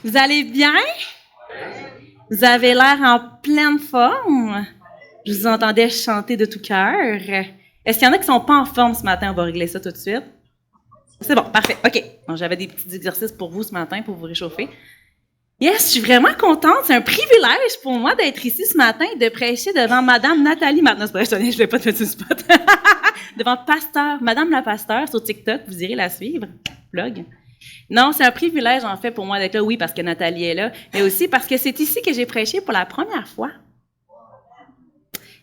Vous allez bien? Vous avez l'air en pleine forme. Je vous entendais chanter de tout cœur. Est-ce qu'il y en a qui sont pas en forme ce matin? On va régler ça tout de suite. C'est bon, parfait. OK. Bon, j'avais des petits exercices pour vous ce matin pour vous réchauffer. Yes, je suis vraiment contente. C'est un privilège pour moi d'être ici ce matin et de prêcher devant Madame Nathalie. Non, c'est pas vrai, je vais pas te mettre sur le spot. Devant Pasteur, Madame la Pasteur sur TikTok. Vous irez la suivre. Vlog. Non, c'est un privilège, en fait, pour moi d'être là. Oui, parce que Nathalie est là, mais aussi parce que c'est ici que j'ai prêché pour la première fois.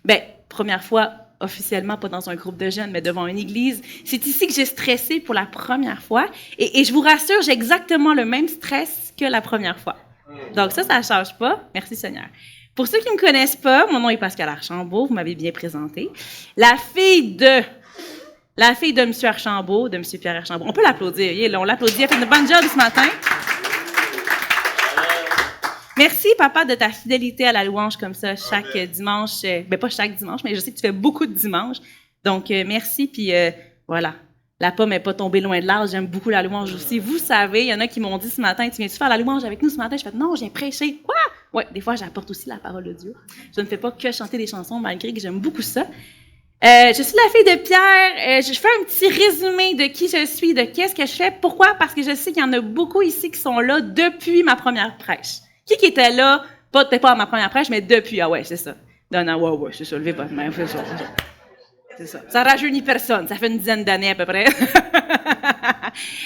Bien, première fois, officiellement, pas dans un groupe de jeunes, mais devant une église. C'est ici que j'ai stressé pour la première fois. Et je vous rassure, j'ai exactement le même stress que la première fois. Donc ça ne change pas. Merci Seigneur. Pour ceux qui ne me connaissent pas, mon nom est Pascal Archambault, vous m'avez bien présenté. La fille de M. Archambault, de M. Pierre Archambault. On peut l'applaudir. On l'applaudit. Elle fait une bonne job ce matin. Merci, papa, de ta fidélité à la louange comme ça chaque dimanche. Ben pas chaque dimanche, mais je sais que tu fais beaucoup de dimanches. Donc, merci. Puis, voilà. La pomme n'est pas tombée loin de l'arbre. J'aime beaucoup la louange aussi. Vous savez, il y en a qui m'ont dit ce matin, tu viens-tu faire la louange avec nous ce matin? Je fais, non, je viens prêcher. Quoi? Oui, des fois, j'apporte aussi la parole de Dieu. Je ne fais pas que chanter des chansons, malgré que j'aime beaucoup ça. Je suis la fille de Pierre. Je fais un petit résumé de qui je suis, de qu'est-ce que je fais. Pourquoi? Parce que je sais qu'il y en a beaucoup ici qui sont là depuis ma première prêche. Qui était là, peut-être pas à ma première prêche, mais depuis. Ah ouais, c'est ça. Non, ouais, c'est ça. Levez votre main. C'est ça. Ça rajeunit personne. Ça fait une dizaine d'années à peu près.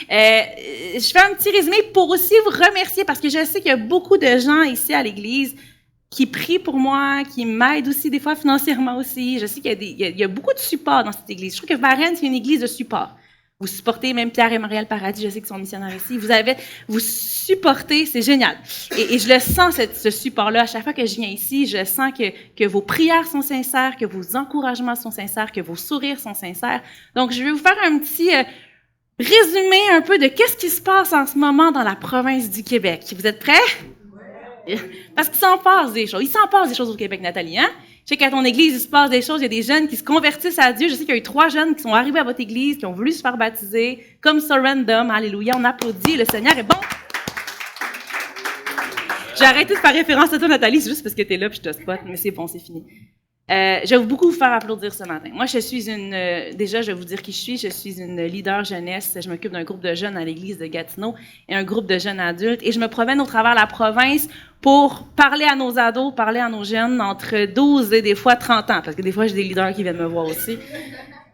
Je fais un petit résumé pour aussi vous remercier parce que je sais qu'il y a beaucoup de gens ici à l'église qui prient pour moi, qui m'aident aussi, des fois financièrement aussi. Je sais qu'il y a beaucoup de support dans cette église. Je trouve que Varennes, c'est une église de support. Vous supportez même Pierre et Marielle Paradis, je sais qu'ils sont missionnaires ici. Vous supportez, c'est génial. Et je le sens, ce support-là. À chaque fois que je viens ici, je sens que vos prières sont sincères, que vos encouragements sont sincères, que vos sourires sont sincères. Donc, je vais vous faire un petit résumé un peu de qu'est-ce qui se passe en ce moment dans la province du Québec. Vous êtes prêts? Parce qu'il s'en passe des choses. Il s'en passe des choses au Québec, Nathalie, hein? Je sais qu'à ton église, il se passe des choses. Il y a des jeunes qui se convertissent à Dieu. Je sais qu'il y a eu 3 jeunes qui sont arrivés à votre église, qui ont voulu se faire baptiser, comme ça, random. Alléluia. On applaudit. Le Seigneur est bon. J'ai arrêté de faire référence à toi, Nathalie. C'est juste parce que t'es là puis je te spot. Mais c'est bon, c'est fini. Je vais beaucoup vous faire applaudir ce matin. Moi, je suis déjà, je vais vous dire qui je suis. Je suis une leader jeunesse. Je m'occupe d'un groupe de jeunes à l'église de Gatineau et un groupe de jeunes adultes. Et je me promène au travers de la province pour parler à nos ados, parler à nos jeunes entre 12 et des fois 30 ans. Parce que des fois, j'ai des leaders qui viennent me voir aussi.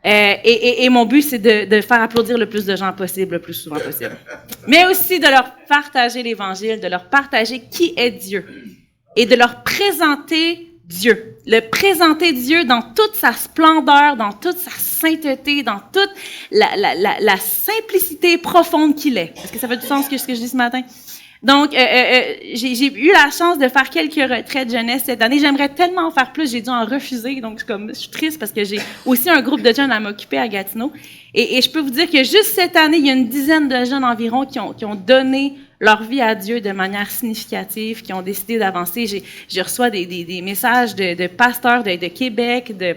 Et mon but, c'est de faire applaudir le plus de gens possible, le plus souvent possible. Mais aussi de leur partager l'Évangile, de leur partager qui est Dieu. Et de leur présenter Dieu. Le présenter Dieu dans toute sa splendeur, dans toute sa sainteté, dans toute la simplicité profonde qu'il est. Est-ce que ça fait du sens ce que je dis ce matin? Donc, j'ai eu la chance de faire quelques retraites jeunesse cette année. J'aimerais tellement en faire plus, j'ai dû en refuser. Donc, je suis triste parce que j'ai aussi un groupe de jeunes à m'occuper à Gatineau. Et je peux vous dire que juste cette année, il y a une dizaine de jeunes environ qui ont donné leur vie à Dieu de manière significative, qui ont décidé d'avancer. Je reçois des messages de pasteurs de Québec, de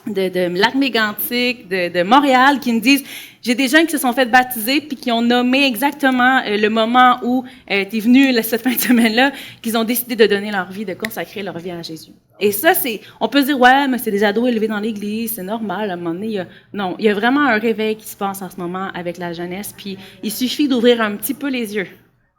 Lac-Mégantic, de Montréal, qui me disent, j'ai des jeunes qui se sont fait baptiser puis qui ont nommé exactement le moment où t'es venu cette fin de semaine-là, qu'ils ont décidé de donner leur vie, de consacrer leur vie à Jésus. Et ça, on peut se dire, ouais, mais c'est des ados élevés dans l'église, c'est normal, à un moment donné, il y a vraiment un réveil qui se passe en ce moment avec la jeunesse, puis il suffit d'ouvrir un petit peu les yeux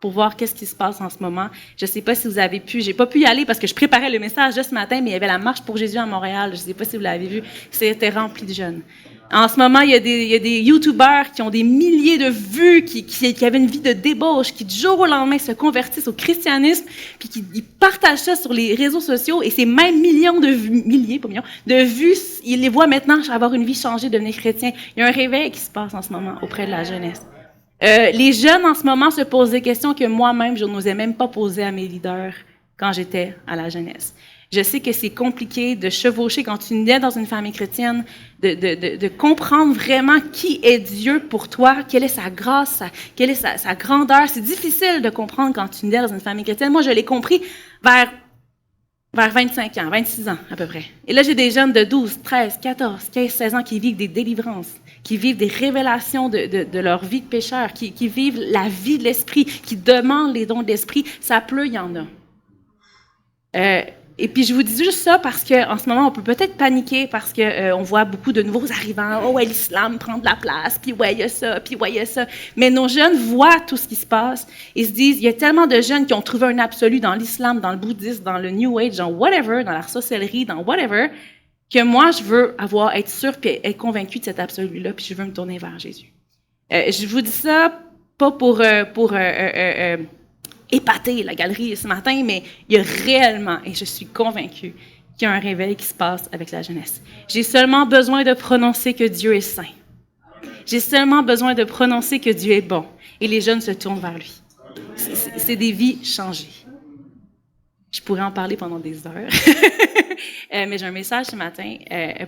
pour voir qu'est-ce qui se passe en ce moment. Je sais pas si vous avez j'ai pas pu y aller parce que je préparais le message de ce matin, mais il y avait la marche pour Jésus à Montréal. Je sais pas si vous l'avez vu. C'était rempli de jeunes. En ce moment, il y a des YouTubers qui ont des milliers de vues, qui avaient une vie de débauche, qui du jour au lendemain se convertissent au christianisme, puis qui partagent ça sur les réseaux sociaux, et ces mêmes millions de vues, de vues, ils les voient maintenant avoir une vie changée, devenir chrétiens. Il y a un réveil qui se passe en ce moment auprès de la jeunesse. Les jeunes, en ce moment, se posent des questions que moi-même, je n'osais même pas poser à mes leaders quand j'étais à la jeunesse. Je sais que c'est compliqué de chevaucher quand tu nais dans une famille chrétienne, de comprendre vraiment qui est Dieu pour toi, quelle est sa grâce, quelle est sa grandeur. C'est difficile de comprendre quand tu nais dans une famille chrétienne. Moi, je l'ai compris vers vers 25 ans, 26 ans à peu près. Et là, j'ai des jeunes de 12, 13, 14, 15, 16 ans qui vivent des délivrances, qui vivent des révélations de leur vie de pécheur, qui vivent la vie de l'esprit, qui demandent les dons de l'esprit. Ça pleut, il y en a. Et puis, je vous dis juste ça parce qu'en ce moment, on peut peut-être paniquer parce qu'on voit beaucoup de nouveaux arrivants. Oh, ouais, l'islam prend de la place, puis ouais, il y a ça, puis ouais, il y a ça. Mais nos jeunes voient tout ce qui se passe et se disent, il y a tellement de jeunes qui ont trouvé un absolu dans l'islam, dans le bouddhisme, dans le New Age, dans whatever, dans la sorcellerie, dans whatever, que moi, je veux être sûr puis être convaincu de cet absolu-là, puis je veux me tourner vers Jésus. Je vous dis ça pas pour épater la galerie ce matin, mais il y a réellement, et je suis convaincue, qu'il y a un réveil qui se passe avec la jeunesse. J'ai seulement besoin de prononcer que Dieu est saint. J'ai seulement besoin de prononcer que Dieu est bon. Et les jeunes se tournent vers lui. C'est des vies changées. Je pourrais en parler pendant des heures. Mais j'ai un message ce matin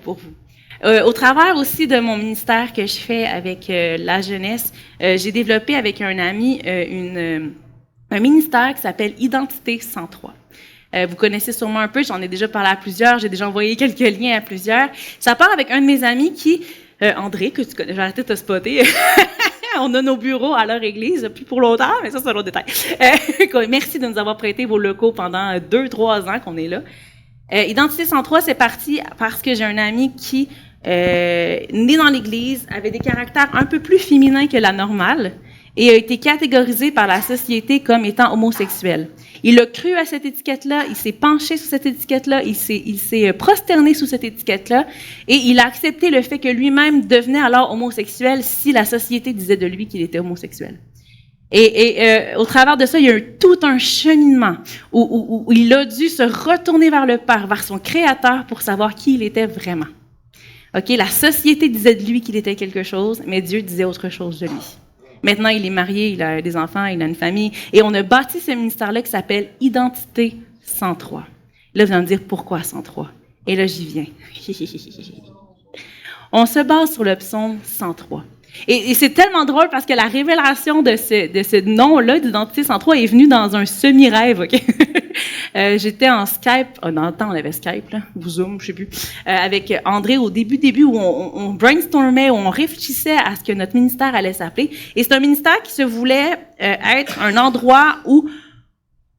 pour vous. Au travers aussi de mon ministère que je fais avec la jeunesse, j'ai développé avec un ami un ministère qui s'appelle Identité 103. Vous connaissez sûrement un peu, j'en ai déjà parlé à plusieurs, j'ai déjà envoyé quelques liens à plusieurs. Ça part avec un de mes amis qui, André, que tu connais, j'ai arrêté de te spotter. On a nos bureaux à leur église, plus pour longtemps, mais ça, c'est un autre détail. Merci de nous avoir prêté vos locaux pendant 2-3 ans qu'on est là. Identité 103, c'est parti parce que j'ai un ami qui, né dans l'église, avait des caractères un peu plus féminins que la normale, et a été catégorisé par la société comme étant homosexuel. Il a cru à cette étiquette-là, il s'est penché sous cette étiquette-là, il s'est prosterné sous cette étiquette-là, et il a accepté le fait que lui-même devenait alors homosexuel si la société disait de lui qu'il était homosexuel. Et au travers de ça, il y a eu tout un cheminement où il a dû se retourner vers le Père, vers son Créateur, pour savoir qui il était vraiment. Ok, la société disait de lui qu'il était quelque chose, mais Dieu disait autre chose de lui. Maintenant, il est marié, il a des enfants, il a une famille. Et on a bâti ce ministère-là qui s'appelle Identité 103. Là, vous allez me dire, pourquoi 103? Et là, j'y viens. On se base sur le psaume 103. Et c'est tellement drôle parce que la révélation de ce nom-là, d'Identité 103, est venue dans un semi-rêve, OK? J'étais en Skype, dans le temps, on avait Skype, là, ou Zoom, je sais plus, avec André au début où on brainstormait, où on réfléchissait à ce que notre ministère allait s'appeler. Et c'est un ministère qui se voulait être un endroit où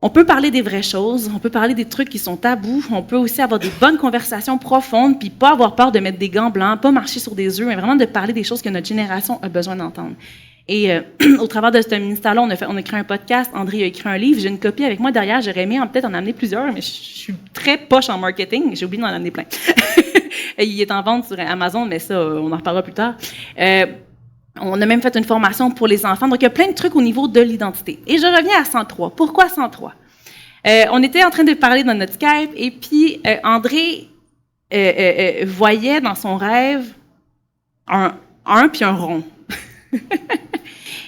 on peut parler des vraies choses, on peut parler des trucs qui sont tabous, on peut aussi avoir des bonnes conversations profondes, puis pas avoir peur de mettre des gants blancs, pas marcher sur des œufs, mais vraiment de parler des choses que notre génération a besoin d'entendre. Et au travers de ce ministère-là, on a créé un podcast, André a écrit un livre, j'ai une copie avec moi derrière, j'aurais aimé peut-être en amener plusieurs, mais je suis très poche en marketing, j'ai oublié d'en amener plein. Il est en vente sur Amazon, mais ça, on en reparlera plus tard. On a même fait une formation pour les enfants. Donc, il y a plein de trucs au niveau de l'identité. Et je reviens à 103. Pourquoi 103? On était en train de parler dans notre Skype et puis André voyait dans son rêve un puis un rond.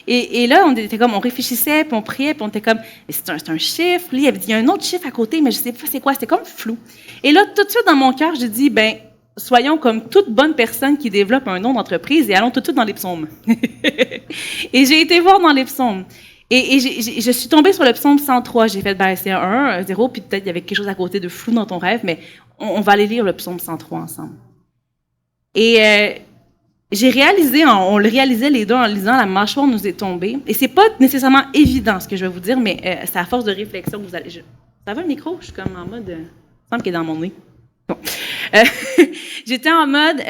et là, on était comme, on réfléchissait, puis on priait, puis on était comme, c'est un chiffre. Lui, il y a un autre chiffre à côté, mais je sais pas c'est quoi. C'était comme flou. Et là, tout de suite, dans mon cœur, je dis, soyons comme toute bonne personne qui développe un nom d'entreprise et allons tout de suite dans les psaumes. Et j'ai été voir dans les psaumes. Et je suis tombée sur le psaume 103. J'ai fait, c'est un 0, puis peut-être il y avait quelque chose à côté de flou dans ton rêve, mais on va aller lire le psaume 103 ensemble. Et j'ai réalisé, on le réalisait les deux en lisant, la mâchoire nous est tombée. Et c'est pas nécessairement évident ce que je vais vous dire, mais c'est à force de réflexion que vous allez... Ça va le micro? Je suis comme en mode... il me semble qu'il est dans mon nez. Bon. J'étais en mode,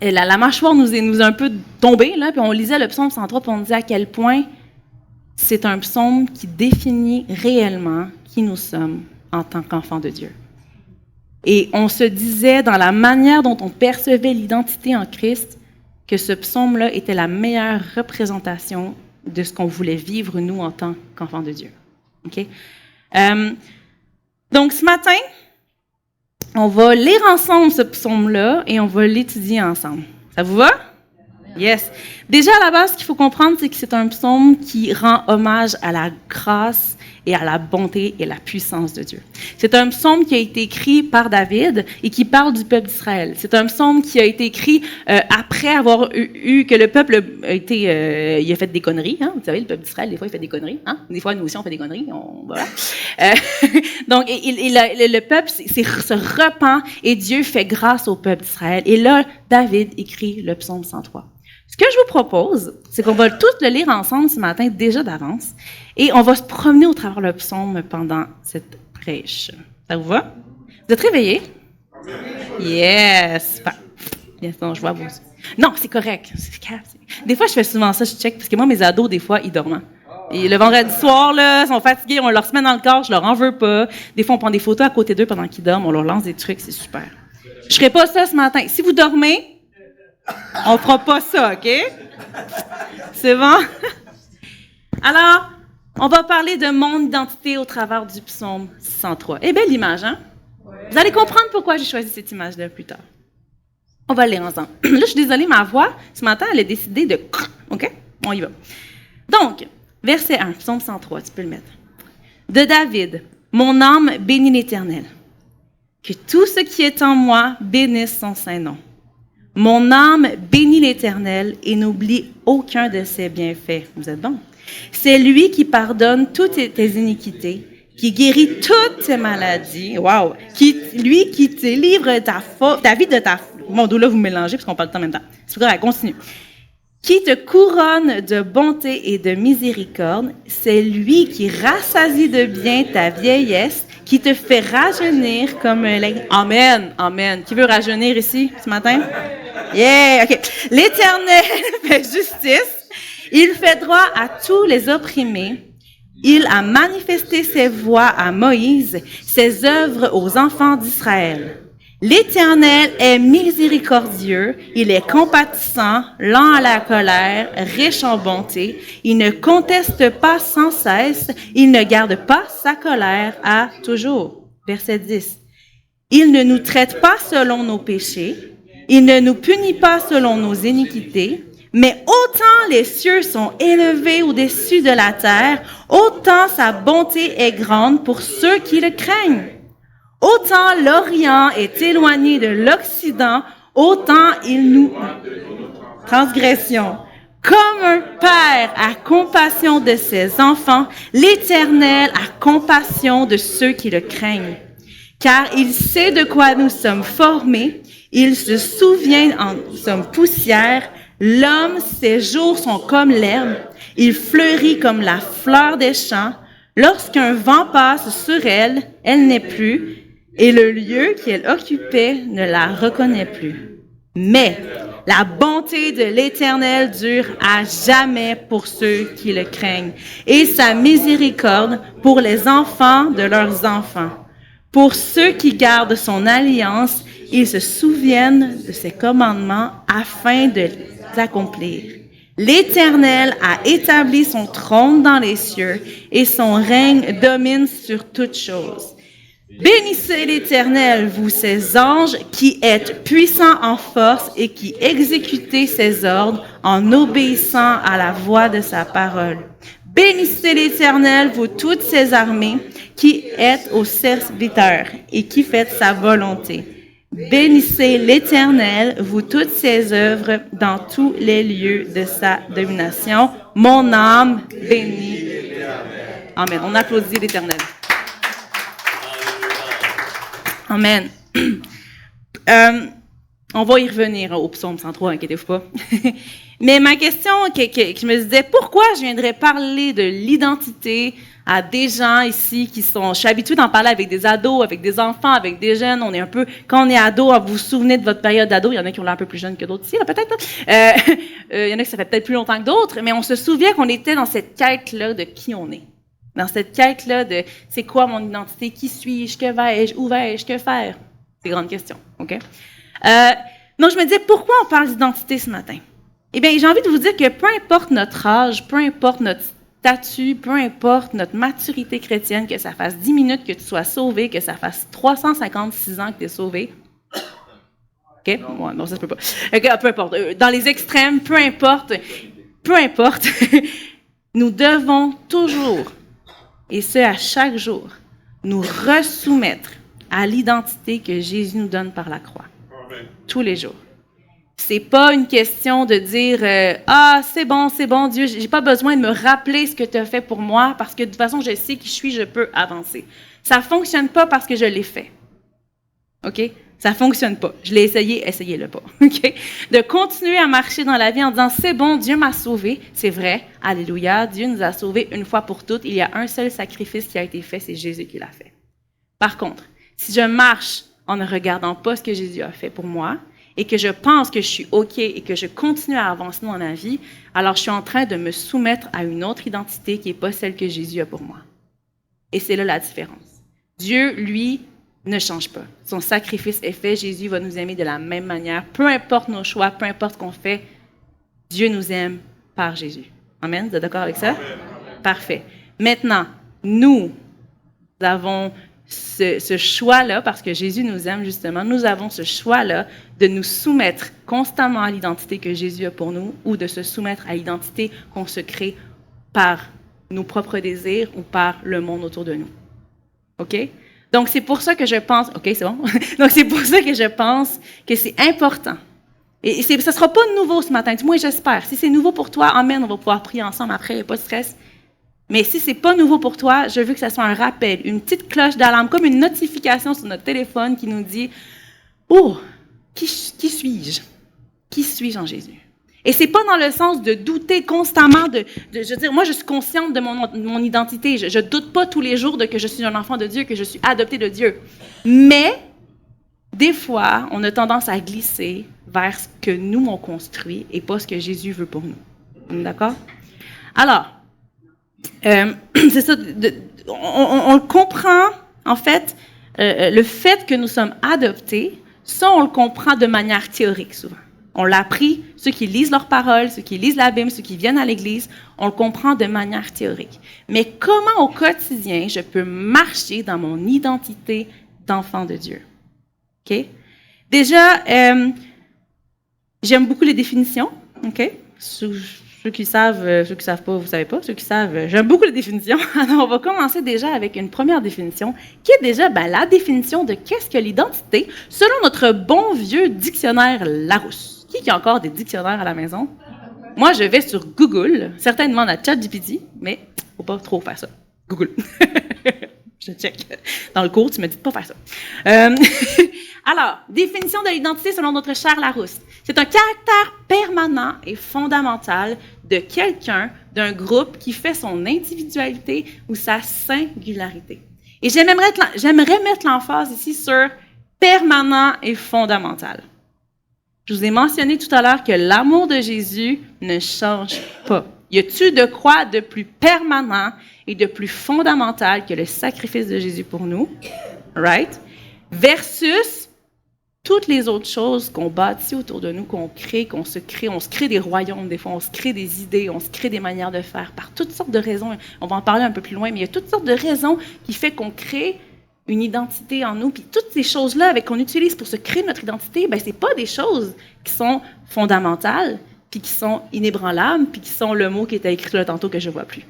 la mâchoire nous est un peu tombée, là, puis on lisait le psaume 103, puis on disait à quel point c'est un psaume qui définit réellement qui nous sommes en tant qu'enfants de Dieu. Et on se disait, dans la manière dont on percevait l'identité en Christ, que ce psaume-là était la meilleure représentation de ce qu'on voulait vivre, nous, en tant qu'enfants de Dieu. OK? Donc, ce matin, on va lire ensemble ce psaume-là et on va l'étudier ensemble. Ça vous va? Yes. Déjà, à la base, ce qu'il faut comprendre, c'est que c'est un psaume qui rend hommage à la grâce et à la bonté et la puissance de Dieu. C'est un psaume qui a été écrit par David et qui parle du peuple d'Israël. C'est un psaume qui a été écrit après avoir eu que le peuple a été, il a fait des conneries. Hein? Vous savez, le peuple d'Israël, des fois, il fait des conneries. Hein? Des fois, nous aussi, on fait des conneries. Voilà. Donc, le peuple se repent et Dieu fait grâce au peuple d'Israël. Et là, David écrit le psaume 103. Ce que je vous propose, c'est qu'on va tous le lire ensemble ce matin, déjà d'avance, et on va se promener au travers le psaume pendant cette prêche. Ça vous va? Vous êtes réveillés? Yes! Yes, non, je vois vous. Non, c'est correct. Des fois, je fais souvent ça, je check, parce que moi, mes ados, des fois, ils dorment. Et le vendredi soir, là, ils sont fatigués, on leur se met dans le corps, je leur en veux pas. Des fois, on prend des photos à côté d'eux pendant qu'ils dorment, on leur lance des trucs, c'est super. Je ferai pas ça ce matin. Si vous dormez, on fera pas ça, OK? C'est bon? Alors, on va parler de mon identité au travers du psaume 103. Eh belle image, hein? Vous allez comprendre pourquoi j'ai choisi cette image-là plus tard. On va le lire ensemble. Là, je suis désolée, ma voix, ce matin, elle a décidé de... OK? On y va. Donc, verset 1, psaume 103, tu peux le mettre. De David, mon âme bénit l'Éternel. Que tout ce qui est en moi bénisse son saint nom. Mon âme bénit l'Éternel et n'oublie aucun de ses bienfaits. Vous êtes bon? C'est lui qui pardonne toutes tes iniquités, qui guérit toutes tes maladies. Wow! Lui qui te livre ta vie de ta... Mon dos là, vous mélangez parce qu'on parle tout en même temps. C'est pas grave, continue. Qui te couronne de bonté et de miséricorde. C'est lui qui rassasie de bien ta vieillesse, qui te fait rajeunir comme un lait. Amen, amen. Qui veut rajeunir ici ce matin? Yeah, OK. L'Éternel fait justice. Il fait droit à tous les opprimés. Il a manifesté ses voies à Moïse, ses œuvres aux enfants d'Israël. L'Éternel est miséricordieux, il est compatissant, lent à la colère, riche en bonté. Il ne conteste pas sans cesse, il ne garde pas sa colère à toujours. Verset 10. Il ne nous traite pas selon nos péchés, il ne nous punit pas selon nos iniquités, mais autant les cieux sont élevés au-dessus de la terre, autant sa bonté est grande pour ceux qui le craignent. Autant l'Orient est éloigné de l'Occident, autant il nous... Transgression. Comme un père a compassion de ses enfants, l'Éternel a compassion de ceux qui le craignent. Car il sait de quoi nous sommes formés, il se souvient en nous sommes poussière. L'homme, ses jours sont comme l'herbe, il fleurit comme la fleur des champs. Lorsqu'un vent passe sur elle, elle n'est plus, et le lieu qu'elle occupait ne la reconnaît plus. Mais la bonté de l'Éternel dure à jamais pour ceux qui le craignent, et sa miséricorde pour les enfants de leurs enfants. Pour ceux qui gardent son alliance, ils se souviennent de ses commandements afin de les accomplir. L'Éternel a établi son trône dans les cieux, et son règne domine sur toutes choses. Bénissez l'Éternel, vous ses anges, qui êtes puissants en force et qui exécutez ses ordres en obéissant à la voix de sa parole. Bénissez l'Éternel, vous toutes ses armées, qui êtes aux serviteurs et qui faites sa volonté. Bénissez l'Éternel, vous toutes ses œuvres dans tous les lieux de sa domination. Mon âme bénit. Amen. On applaudit l'Éternel. Amen. On va y revenir au psaume 103, inquiétez-vous pas. Mais ma question, que je me disais, pourquoi je viendrais parler de l'identité à des gens ici qui sont... Je suis habituée d'en parler avec des ados, avec des enfants, avec des jeunes. On est un peu... Quand on est ado, vous vous souvenez de votre période d'ado. Il y en a qui ont l'air un peu plus jeunes que d'autres ici, là, peut-être. Il y en a qui ça fait peut-être plus longtemps que d'autres. Mais on se souvient qu'on était dans cette quête-là de qui on est. Dans cette quête-là de c'est quoi mon identité, qui suis-je, que vais-je, où vais-je, que faire? C'est une grande question, OK? Donc, je me disais, pourquoi on parle d'identité ce matin? Eh bien, j'ai envie de vous dire que peu importe notre âge, peu importe notre statut, peu importe notre maturité chrétienne, que ça fasse 10 minutes que tu sois sauvé, que ça fasse 356 ans que tu es sauvé. OK? Ouais, non, ça se peut pas. Peu importe. Dans les extrêmes, peu importe, nous devons toujours et ce, à chaque jour, nous resoumettre à l'identité que Jésus nous donne par la croix. Amen. Tous les jours. C'est pas une question de dire ah, c'est bon, Dieu, j'ai pas besoin de me rappeler ce que tu as fait pour moi parce que de toute façon, je sais qui je suis, je peux avancer. Ça fonctionne pas parce que je l'ai fait. OK? Ça fonctionne pas. Je l'ai essayé, essayez-le pas. OK? De continuer à marcher dans la vie en disant c'est bon, Dieu m'a sauvé. C'est vrai. Alléluia. Dieu nous a sauvés une fois pour toutes. Il y a un seul sacrifice qui a été fait, c'est Jésus qui l'a fait. Par contre, si je marche en ne regardant pas ce que Jésus a fait pour moi et que je pense que je suis OK et que je continue à avancer dans la vie, alors je suis en train de me soumettre à une autre identité qui n'est pas celle que Jésus a pour moi. Et c'est là la différence. Dieu, lui, ne change pas. Son sacrifice est fait. Jésus va nous aimer de la même manière. Peu importe nos choix, peu importe ce qu'on fait, Dieu nous aime par Jésus. Amen? Vous êtes d'accord avec ça? Amen. Parfait. Maintenant, nous avons ce choix-là, parce que Jésus nous aime justement, nous avons ce choix-là de nous soumettre constamment à l'identité que Jésus a pour nous ou de se soumettre à l'identité qu'on se crée par nos propres désirs ou par le monde autour de nous. OK? Donc, c'est pour ça que je pense... OK, c'est bon? Donc, c'est pour ça que je pense que c'est important. Et ça ne sera pas nouveau ce matin, du moins j'espère. Si c'est nouveau pour toi, amen, on va pouvoir prier ensemble après, il n'y a pas de stress. Mais si ce n'est pas nouveau pour toi, je veux que ça soit un rappel, une petite cloche d'alarme, comme une notification sur notre téléphone qui nous dit « Oh, qui suis-je? Qui suis-je en Jésus? » Et c'est pas dans le sens de douter constamment je veux dire, moi, je suis consciente de mon identité. Je doute pas tous les jours de que je suis un enfant de Dieu, que je suis adopté de Dieu. Mais, des fois, on a tendance à glisser vers ce que nous, on construit et pas ce que Jésus veut pour nous. D'accord? Alors, c'est ça, on le comprend, en fait, le fait que nous sommes adoptés, ça, on le comprend de manière théorique souvent. On l'a appris, ceux qui lisent leurs paroles, ceux qui lisent la Bible, ceux qui viennent à l'Église, on le comprend de manière théorique. Mais comment au quotidien je peux marcher dans mon identité d'enfant de Dieu? OK? Déjà, j'aime beaucoup les définitions. OK? Ceux qui savent pas, vous savez pas. Ceux qui savent, j'aime beaucoup les définitions. Alors, on va commencer déjà avec une première définition, qui est déjà la définition de qu'est-ce que l'identité, selon notre bon vieux dictionnaire Larousse. Qui a encore des dictionnaires à la maison? Moi, je vais sur Google. Certains demandent à ChatGPT, mais il ne faut pas trop faire ça. Google. Je check. Dans le cours, tu me dis de pas faire ça. Alors, définition de l'identité selon notre cher Larousse. C'est un caractère permanent et fondamental de quelqu'un, d'un groupe qui fait son individualité ou sa singularité. Et j'aimerais mettre l'emphase ici sur permanent et fondamental. Je vous ai mentionné tout à l'heure que l'amour de Jésus ne change pas. Y a-t-il de quoi de plus permanent et de plus fondamental que le sacrifice de Jésus pour nous? Right? Versus toutes les autres choses qu'on bâtit autour de nous, qu'on se crée des royaumes, des fois, on se crée des idées, on se crée des manières de faire, par toutes sortes de raisons. On va en parler un peu plus loin, mais il y a toutes sortes de raisons qui font qu'on crée une identité en nous. Puis toutes ces choses-là qu'on utilise pour se créer notre identité, ben c'est pas des choses qui sont fondamentales, puis qui sont inébranlables, puis qui sont le mot qui était écrit là tantôt que je vois plus.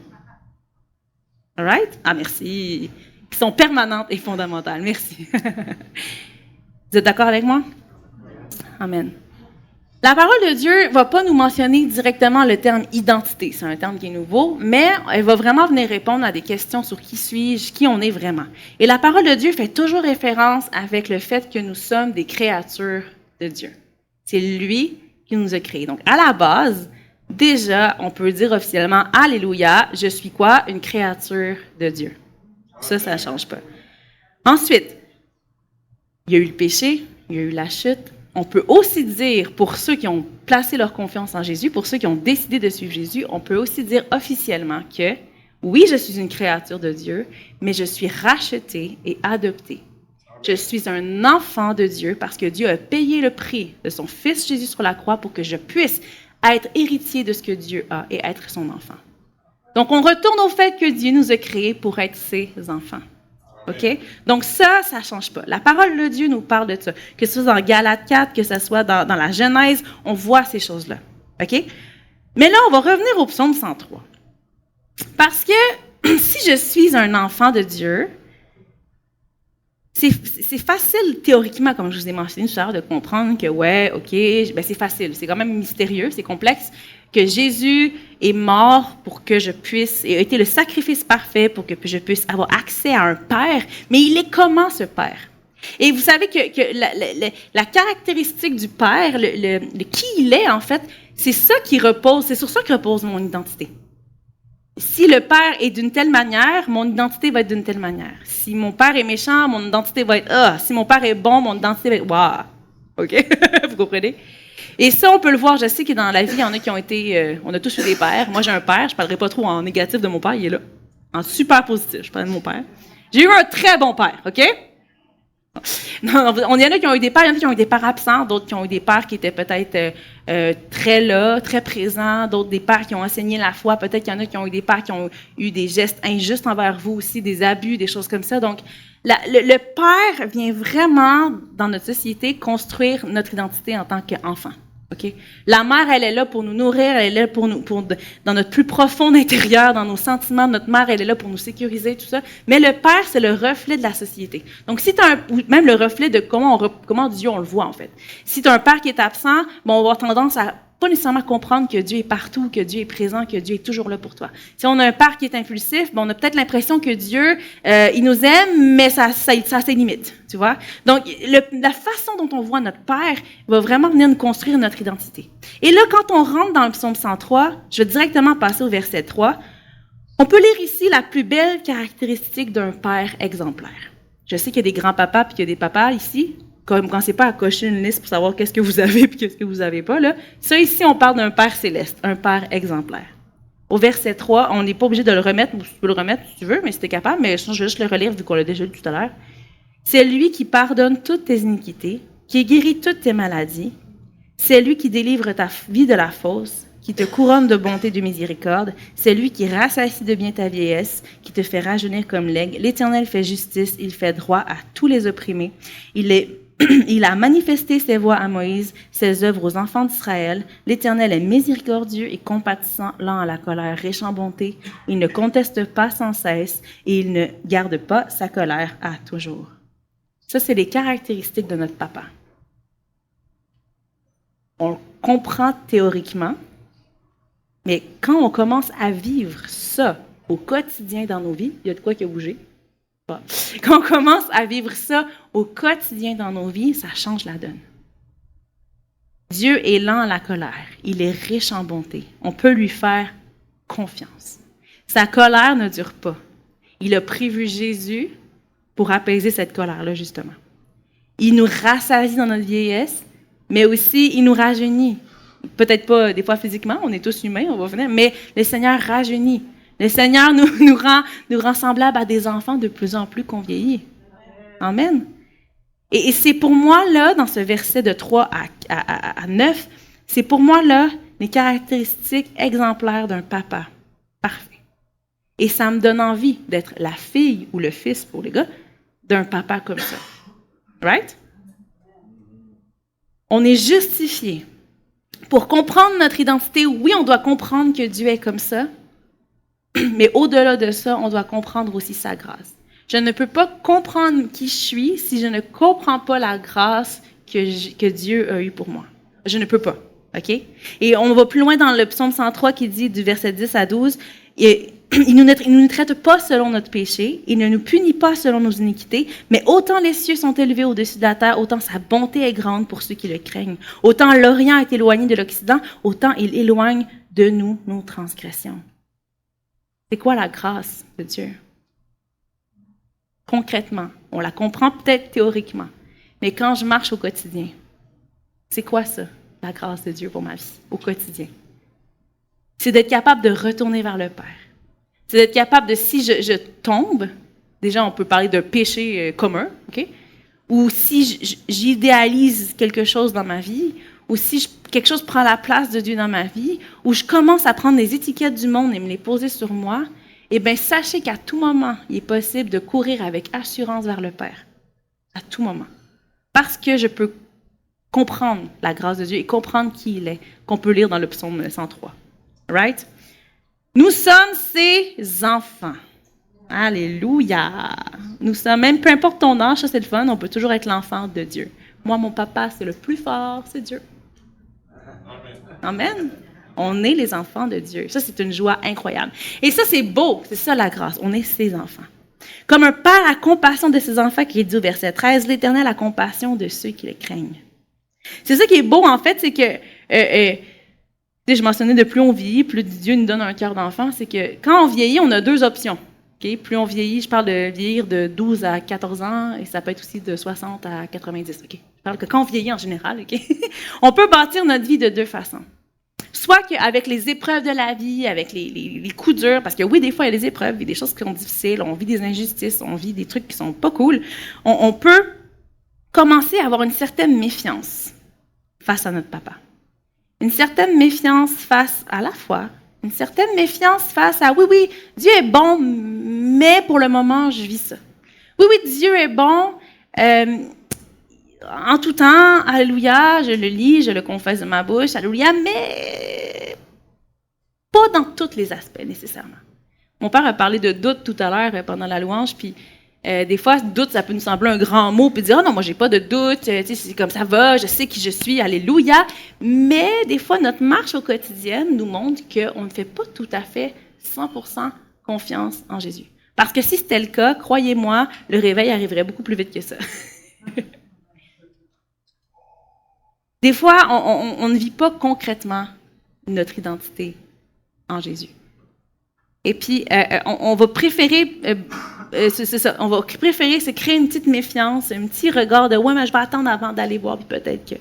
All right? Ah, merci. Qui sont permanentes et fondamentales. Merci. Vous êtes d'accord avec moi? Amen. La parole de Dieu ne va pas nous mentionner directement le terme identité. C'est un terme qui est nouveau, mais elle va vraiment venir répondre à des questions sur qui suis-je, qui on est vraiment. Et la parole de Dieu fait toujours référence avec le fait que nous sommes des créatures de Dieu. C'est lui qui nous a créés. Donc, à la base, déjà, on peut dire officiellement « Alléluia, je suis quoi? Une créature de Dieu. » Ça ne change pas. Ensuite, il y a eu le péché, il y a eu la chute. On peut aussi dire, pour ceux qui ont placé leur confiance en Jésus, pour ceux qui ont décidé de suivre Jésus, on peut aussi dire officiellement que, oui, je suis une créature de Dieu, mais je suis rachetée et adoptée. Je suis un enfant de Dieu parce que Dieu a payé le prix de son Fils Jésus sur la croix pour que je puisse être héritier de ce que Dieu a et être son enfant. Donc, on retourne au fait que Dieu nous a créés pour être ses enfants. OK? Donc ça ne change pas. La parole de Dieu nous parle de ça. Que ce soit dans Galates 4, que ce soit dans la Genèse, on voit ces choses-là. OK? Mais là, on va revenir au psaume 103. Parce que si je suis un enfant de Dieu, c'est facile théoriquement, comme je vous ai mentionné tout à l'heure, de comprendre que, ouais, OK, ben c'est facile. C'est quand même mystérieux, c'est complexe, que Jésus est mort pour que je puisse, et a été le sacrifice parfait pour que je puisse avoir accès à un Père. Mais il est comment, ce Père? Et vous savez que la caractéristique du Père, qui il est, en fait, c'est ça qui repose, c'est sur ça que repose mon identité. Si le Père est d'une telle manière, mon identité va être d'une telle manière. Si mon Père est méchant, mon identité va être « Ah ». Si mon Père est bon, mon identité va être « Waouh ». OK? Vous comprenez? Et ça, on peut le voir. Je sais que dans la vie, il y en a qui ont été... on a tous eu des pères. Moi, j'ai un père. Je ne parlerai pas trop en négatif de mon père. Il est là. En super positif, je parle de mon père. J'ai eu un très bon père, OK? Non, il y en a qui ont eu des pères, il y en a qui ont eu des pères absents, d'autres qui ont eu des pères qui étaient peut-être très là, très présents, d'autres des pères qui ont enseigné la foi, peut-être qu'il y en a qui ont eu des pères qui ont eu des gestes injustes envers vous aussi, des abus, des choses comme ça. Donc, le père vient vraiment, dans notre société, construire notre identité en tant qu'enfant. Okay? La mère, elle est là pour nous nourrir, elle est là pour nous, dans notre plus profond intérieur, dans nos sentiments. Notre mère, elle est là pour nous sécuriser, tout ça. Mais le père, c'est le reflet de la société. Donc, si tu as même le reflet de comment Dieu, on le voit, en fait. Si tu as un père qui est absent, bon, on va avoir tendance à pas nécessairement comprendre que Dieu est partout, que Dieu est présent, que Dieu est toujours là pour toi. Si on a un père qui est impulsif, bon, on a peut-être l'impression que Dieu, il nous aime, mais ça a ses limites, tu vois. Donc, la façon dont on voit notre Père va vraiment venir nous construire notre identité. Et là, quand on rentre dans le psaume 103, je vais directement passer au verset 3. On peut lire ici la plus belle caractéristique d'un père exemplaire. Je sais qu'il y a des grands-papas puis qu'il y a des papas ici. Comme quand c'est pas à cocher une liste pour savoir qu'est-ce que vous avez et qu'est-ce que vous avez pas, là. Ça, ici, on parle d'un Père céleste, un Père exemplaire. Au verset 3, on n'est pas obligé de le remettre, ou tu peux le remettre si tu veux, mais si tu es capable, mais je vais juste le relire vu qu'on l'a déjà lu tout à l'heure. C'est lui qui pardonne toutes tes iniquités, qui guérit toutes tes maladies. C'est lui qui délivre ta vie de la fosse, qui te couronne de bonté et de miséricorde. C'est lui qui rassasie de bien ta vieillesse, qui te fait rajeunir comme l'aigle. L'Éternel fait justice, il fait droit à tous les opprimés. Il a manifesté ses voies à Moïse, ses œuvres aux enfants d'Israël. L'Éternel est miséricordieux et compatissant, lent à la colère, riche en bonté. Il ne conteste pas sans cesse et il ne garde pas sa colère à toujours. Ça, c'est les caractéristiques de notre papa. On le comprend théoriquement, mais quand on commence à vivre ça au quotidien dans nos vies, il y a de quoi qui a bougé. Quand on commence à vivre ça au quotidien dans nos vies, ça change la donne. Dieu est lent à la colère. Il est riche en bonté. On peut lui faire confiance. Sa colère ne dure pas. Il a prévu Jésus pour apaiser cette colère-là, justement. Il nous rassasie dans notre vieillesse, mais aussi il nous rajeunit. Peut-être pas des fois physiquement, on est tous humains, on va venir, mais le Seigneur rajeunit. Le Seigneur nous rend semblables à des enfants de plus en plus qu'on vieillit. Amen. Et c'est pour moi, là, dans ce verset de 3 à 9, c'est pour moi, là, les caractéristiques exemplaires d'un papa parfait. Et ça me donne envie d'être la fille ou le fils, pour les gars, d'un papa comme ça. Right? On est justifié. Pour comprendre notre identité, oui, on doit comprendre que Dieu est comme ça, mais au-delà de ça, on doit comprendre aussi sa grâce. Je ne peux pas comprendre qui je suis si je ne comprends pas la grâce que Dieu a eue pour moi. Je ne peux pas, OK? Et on va plus loin dans le psaume 103 qui dit du verset 10 à 12, il ne nous traite pas selon notre péché, il ne nous punit pas selon nos iniquités, mais autant les cieux sont élevés au-dessus de la terre, autant sa bonté est grande pour ceux qui le craignent. Autant l'Orient est éloigné de l'Occident, autant il éloigne de nous nos transgressions. C'est quoi la grâce de Dieu? Concrètement, on la comprend peut-être théoriquement, mais quand je marche au quotidien, c'est quoi ça, la grâce de Dieu pour ma vie, au quotidien? C'est d'être capable de retourner vers le Père. C'est d'être capable de, si je tombe, déjà on peut parler d'un péché commun, OK? Ou si j'idéalise quelque chose dans ma vie, ou si quelque chose prend la place de Dieu dans ma vie, ou je commence à prendre les étiquettes du monde et me les poser sur moi, eh bien, sachez qu'à tout moment, il est possible de courir avec assurance vers le Père. À tout moment. Parce que je peux comprendre la grâce de Dieu et comprendre qui il est, qu'on peut lire dans le psaume 103. Right? Nous sommes ses enfants. Alléluia! Nous sommes, même peu importe ton âge, ça c'est le fun, on peut toujours être l'enfant de Dieu. Moi, mon papa, c'est le plus fort, c'est Dieu. Amen. On est les enfants de Dieu. Ça, c'est une joie incroyable. Et ça, c'est beau. C'est ça la grâce. On est ses enfants. Comme un père a compassion de ses enfants, qui est dit au verset 13, l'Éternel a compassion de ceux qui le craignent. C'est ça qui est beau, en fait, c'est que, je mentionnais de plus on vieillit, plus Dieu nous donne un cœur d'enfant, c'est que quand on vieillit, on a deux options. Okay? Plus on vieillit, je parle de vieillir de 12 à 14 ans, et ça peut être aussi de 60 à 90. Okay? Je parle que quand on vieillit en général, okay? On peut bâtir notre vie de deux façons. Soit qu'avec les épreuves de la vie, avec les coups durs, parce que oui, des fois, il y a des épreuves, il y a des choses qui sont difficiles, on vit des injustices, on vit des trucs qui sont pas cool, on peut commencer à avoir une certaine méfiance face à notre papa. Une certaine méfiance face à la foi, une certaine méfiance face à, oui, Dieu est bon, mais pour le moment, je vis ça. Oui, Dieu est bon, en tout temps, alléluia, je le lis, je le confesse de ma bouche, alléluia, mais pas dans tous les aspects nécessairement. Mon père a parlé de doute tout à l'heure pendant la louange, puis des fois, doute, ça peut nous sembler un grand mot, puis dire, ah non, moi, j'ai pas de doute, c'est comme ça va, je sais qui je suis, alléluia. Mais des fois, notre marche au quotidien nous montre qu'on ne fait pas tout à fait 100% confiance en Jésus. Parce que si c'était le cas, croyez-moi, le réveil arriverait beaucoup plus vite que ça. Des fois, on ne vit pas concrètement notre identité en Jésus. Et puis, on va préférer, on va préférer se créer une petite méfiance, un petit regard de « ouais, mais je vais attendre avant d'aller voir, puis peut-être que… »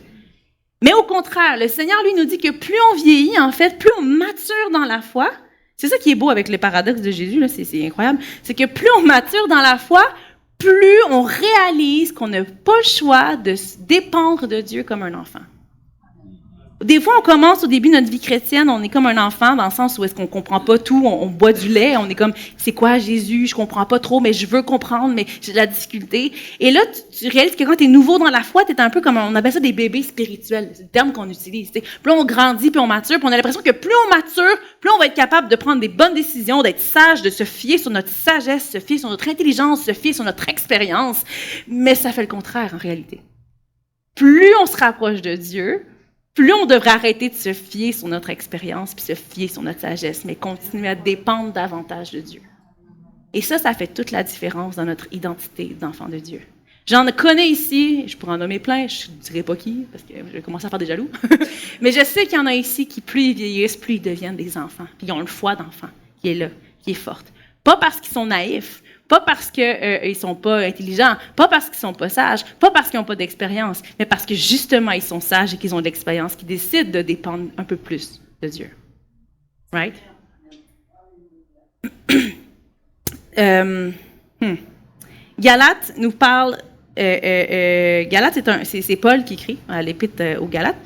Mais au contraire, le Seigneur, lui, nous dit que plus on vieillit, en fait, plus on mature dans la foi. C'est ça qui est beau avec le paradoxe de Jésus, là, c'est incroyable. C'est que plus on mature dans la foi, plus on réalise qu'on n'a pas le choix de dépendre de Dieu comme un enfant. Des fois, on commence au début de notre vie chrétienne, on est comme un enfant dans le sens où est-ce qu'on comprend pas tout, on boit du lait, on est comme, c'est quoi Jésus, je comprends pas trop, mais je veux comprendre, mais j'ai de la difficulté. Et là, tu réalises que quand tu es nouveau dans la foi, tu es un peu comme, on appelle ça des bébés spirituels, c'est le terme qu'on utilise. T'sais. Plus on grandit, plus on mature, puis on a l'impression que plus on mature, plus on va être capable de prendre des bonnes décisions, d'être sage, de se fier sur notre sagesse, se fier sur notre intelligence, se fier sur notre expérience. Mais ça fait le contraire en réalité. Plus on se rapproche de Dieu, plus on devrait arrêter de se fier sur notre expérience puis se fier sur notre sagesse, mais continuer à dépendre davantage de Dieu. Et ça fait toute la différence dans notre identité d'enfant de Dieu. J'en connais ici, je pourrais en nommer plein, je ne dirai pas qui, parce que je vais commencer à faire des jaloux, mais je sais qu'il y en a ici qui, plus ils vieillissent, plus ils deviennent des enfants, puis ils ont le foi d'enfant qui est là, qui est forte. Pas parce qu'ils sont naïfs, pas parce qu'ils ne sont pas intelligents, pas parce qu'ils ne sont pas sages, pas parce qu'ils n'ont pas d'expérience, mais parce que justement ils sont sages et qu'ils ont de l'expérience, qu'ils décident de dépendre un peu plus de Dieu. Right? Galate nous parle. Galate, c'est Paul qui écrit à l'épître aux Galates.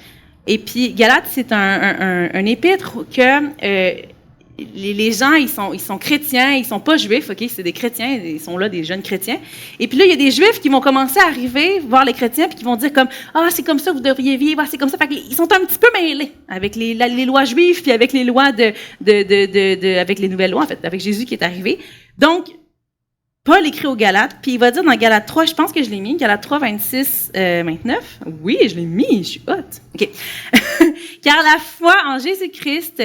Et puis Galate, c'est un épître que les gens, ils sont chrétiens, ils sont pas juifs, ok, c'est des chrétiens, ils sont là, des jeunes chrétiens. Et puis là, il y a des juifs qui vont commencer à arriver, voir les chrétiens, puis qui vont dire comme, ah, c'est comme ça que vous devriez vivre, c'est comme ça. Fait qu'ils sont un petit peu mêlés avec les lois juives, puis avec les lois avec les nouvelles lois, en fait, avec Jésus qui est arrivé. Donc, Paul écrit aux Galates, puis il va dire dans Galates 3, je pense que je l'ai mis, Galates 3, 26, 29. Oui, je l'ai mis, je suis hot. OK. Car la foi en Jésus-Christ,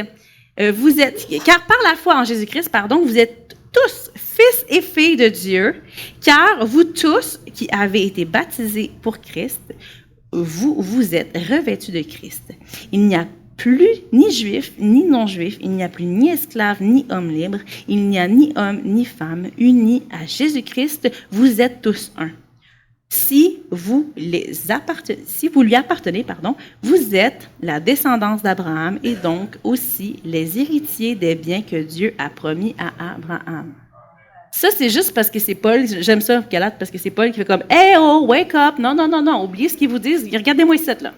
car par la foi en Jésus-Christ, vous êtes tous fils et filles de Dieu, car vous tous qui avez été baptisés pour Christ, vous êtes revêtus de Christ. Il n'y a plus ni juif, ni non-juif, il n'y a plus ni esclave, ni homme libre, il n'y a ni homme, ni femme, unis à Jésus-Christ, vous êtes tous un. Si vous lui appartenez, vous êtes la descendance d'Abraham et donc aussi les héritiers des biens que Dieu a promis à Abraham. Ça, c'est juste parce que c'est Paul, j'aime ça, Galate, parce que c'est Paul qui fait comme « Hey, oh, wake up! Non, oubliez ce qu'ils vous disent, regardez-moi ici, là.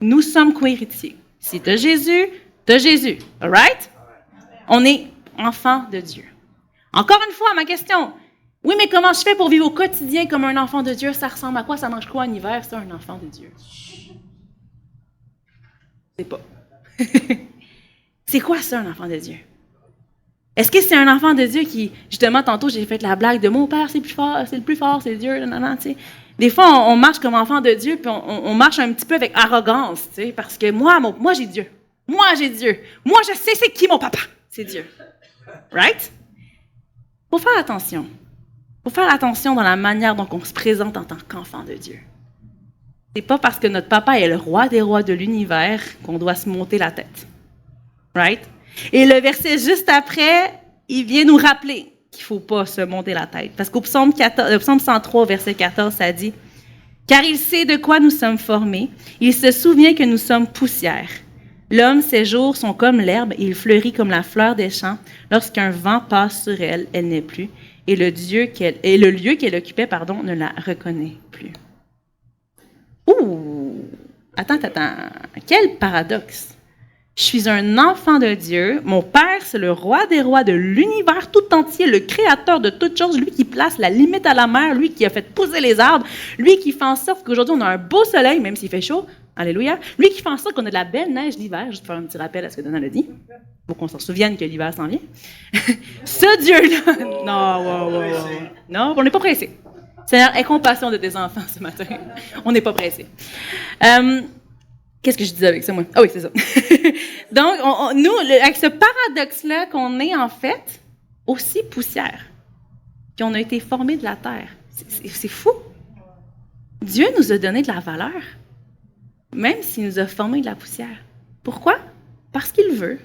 Nous sommes co-héritiers. Si tu as Jésus, all right? On est enfants de Dieu. Encore une fois, ma question. Oui, mais comment je fais pour vivre au quotidien comme un enfant de Dieu? Ça ressemble à quoi? Ça mange quoi en hiver? C'est un enfant de Dieu. C'est pas. C'est quoi ça, un enfant de Dieu? Est-ce que c'est un enfant de Dieu qui, justement, tantôt, j'ai fait la blague de mon père, c'est le plus fort, c'est Dieu, tu sais. Des fois, on marche comme enfant de Dieu, puis on marche un petit peu avec arrogance, tu sais, parce que moi, j'ai Dieu. Moi, j'ai Dieu. Moi, je sais c'est qui mon papa. C'est Dieu. Right? Faut faire attention. Faut faire attention dans la manière dont on se présente en tant qu'enfant de Dieu. C'est pas parce que notre papa est le roi des rois de l'univers qu'on doit se monter la tête. Right? Et le verset juste après, il vient nous rappeler qu'il ne faut pas se monter la tête. Parce qu'au psaume 103, verset 14, ça dit « Car il sait de quoi nous sommes formés, il se souvient que nous sommes poussière. L'homme, ses jours sont comme l'herbe, et il fleurit comme la fleur des champs. Lorsqu'un vent passe sur elle, elle n'est plus, et le lieu qu'elle occupait, ne la reconnaît plus. » Ouh! Attends. Quel paradoxe! Je suis un enfant de Dieu. Mon Père, c'est le roi des rois de l'univers tout entier, le créateur de toutes choses, lui qui place la limite à la mer, lui qui a fait pousser les arbres, lui qui fait en sorte qu'aujourd'hui, on a un beau soleil, même s'il fait chaud. Alléluia. Lui qui fait en sorte qu'on a de la belle neige l'hiver, juste pour faire un petit rappel à ce que Donald a dit, pour qu'on s'en souvienne que l'hiver s'en vient. Ce Dieu-là... Non, non, on n'est pas pressé. Seigneur, aie compassion de tes enfants ce matin. On n'est pas pressé. Qu'est-ce que je disais avec ça, moi? Ah oui, c'est ça. Donc, nous, avec ce paradoxe-là, qu'on est en fait aussi poussière, qu'on a été formés de la terre. C'est fou. Dieu nous a donné de la valeur, même s'il nous a formés de la poussière. Pourquoi? Parce qu'il veut.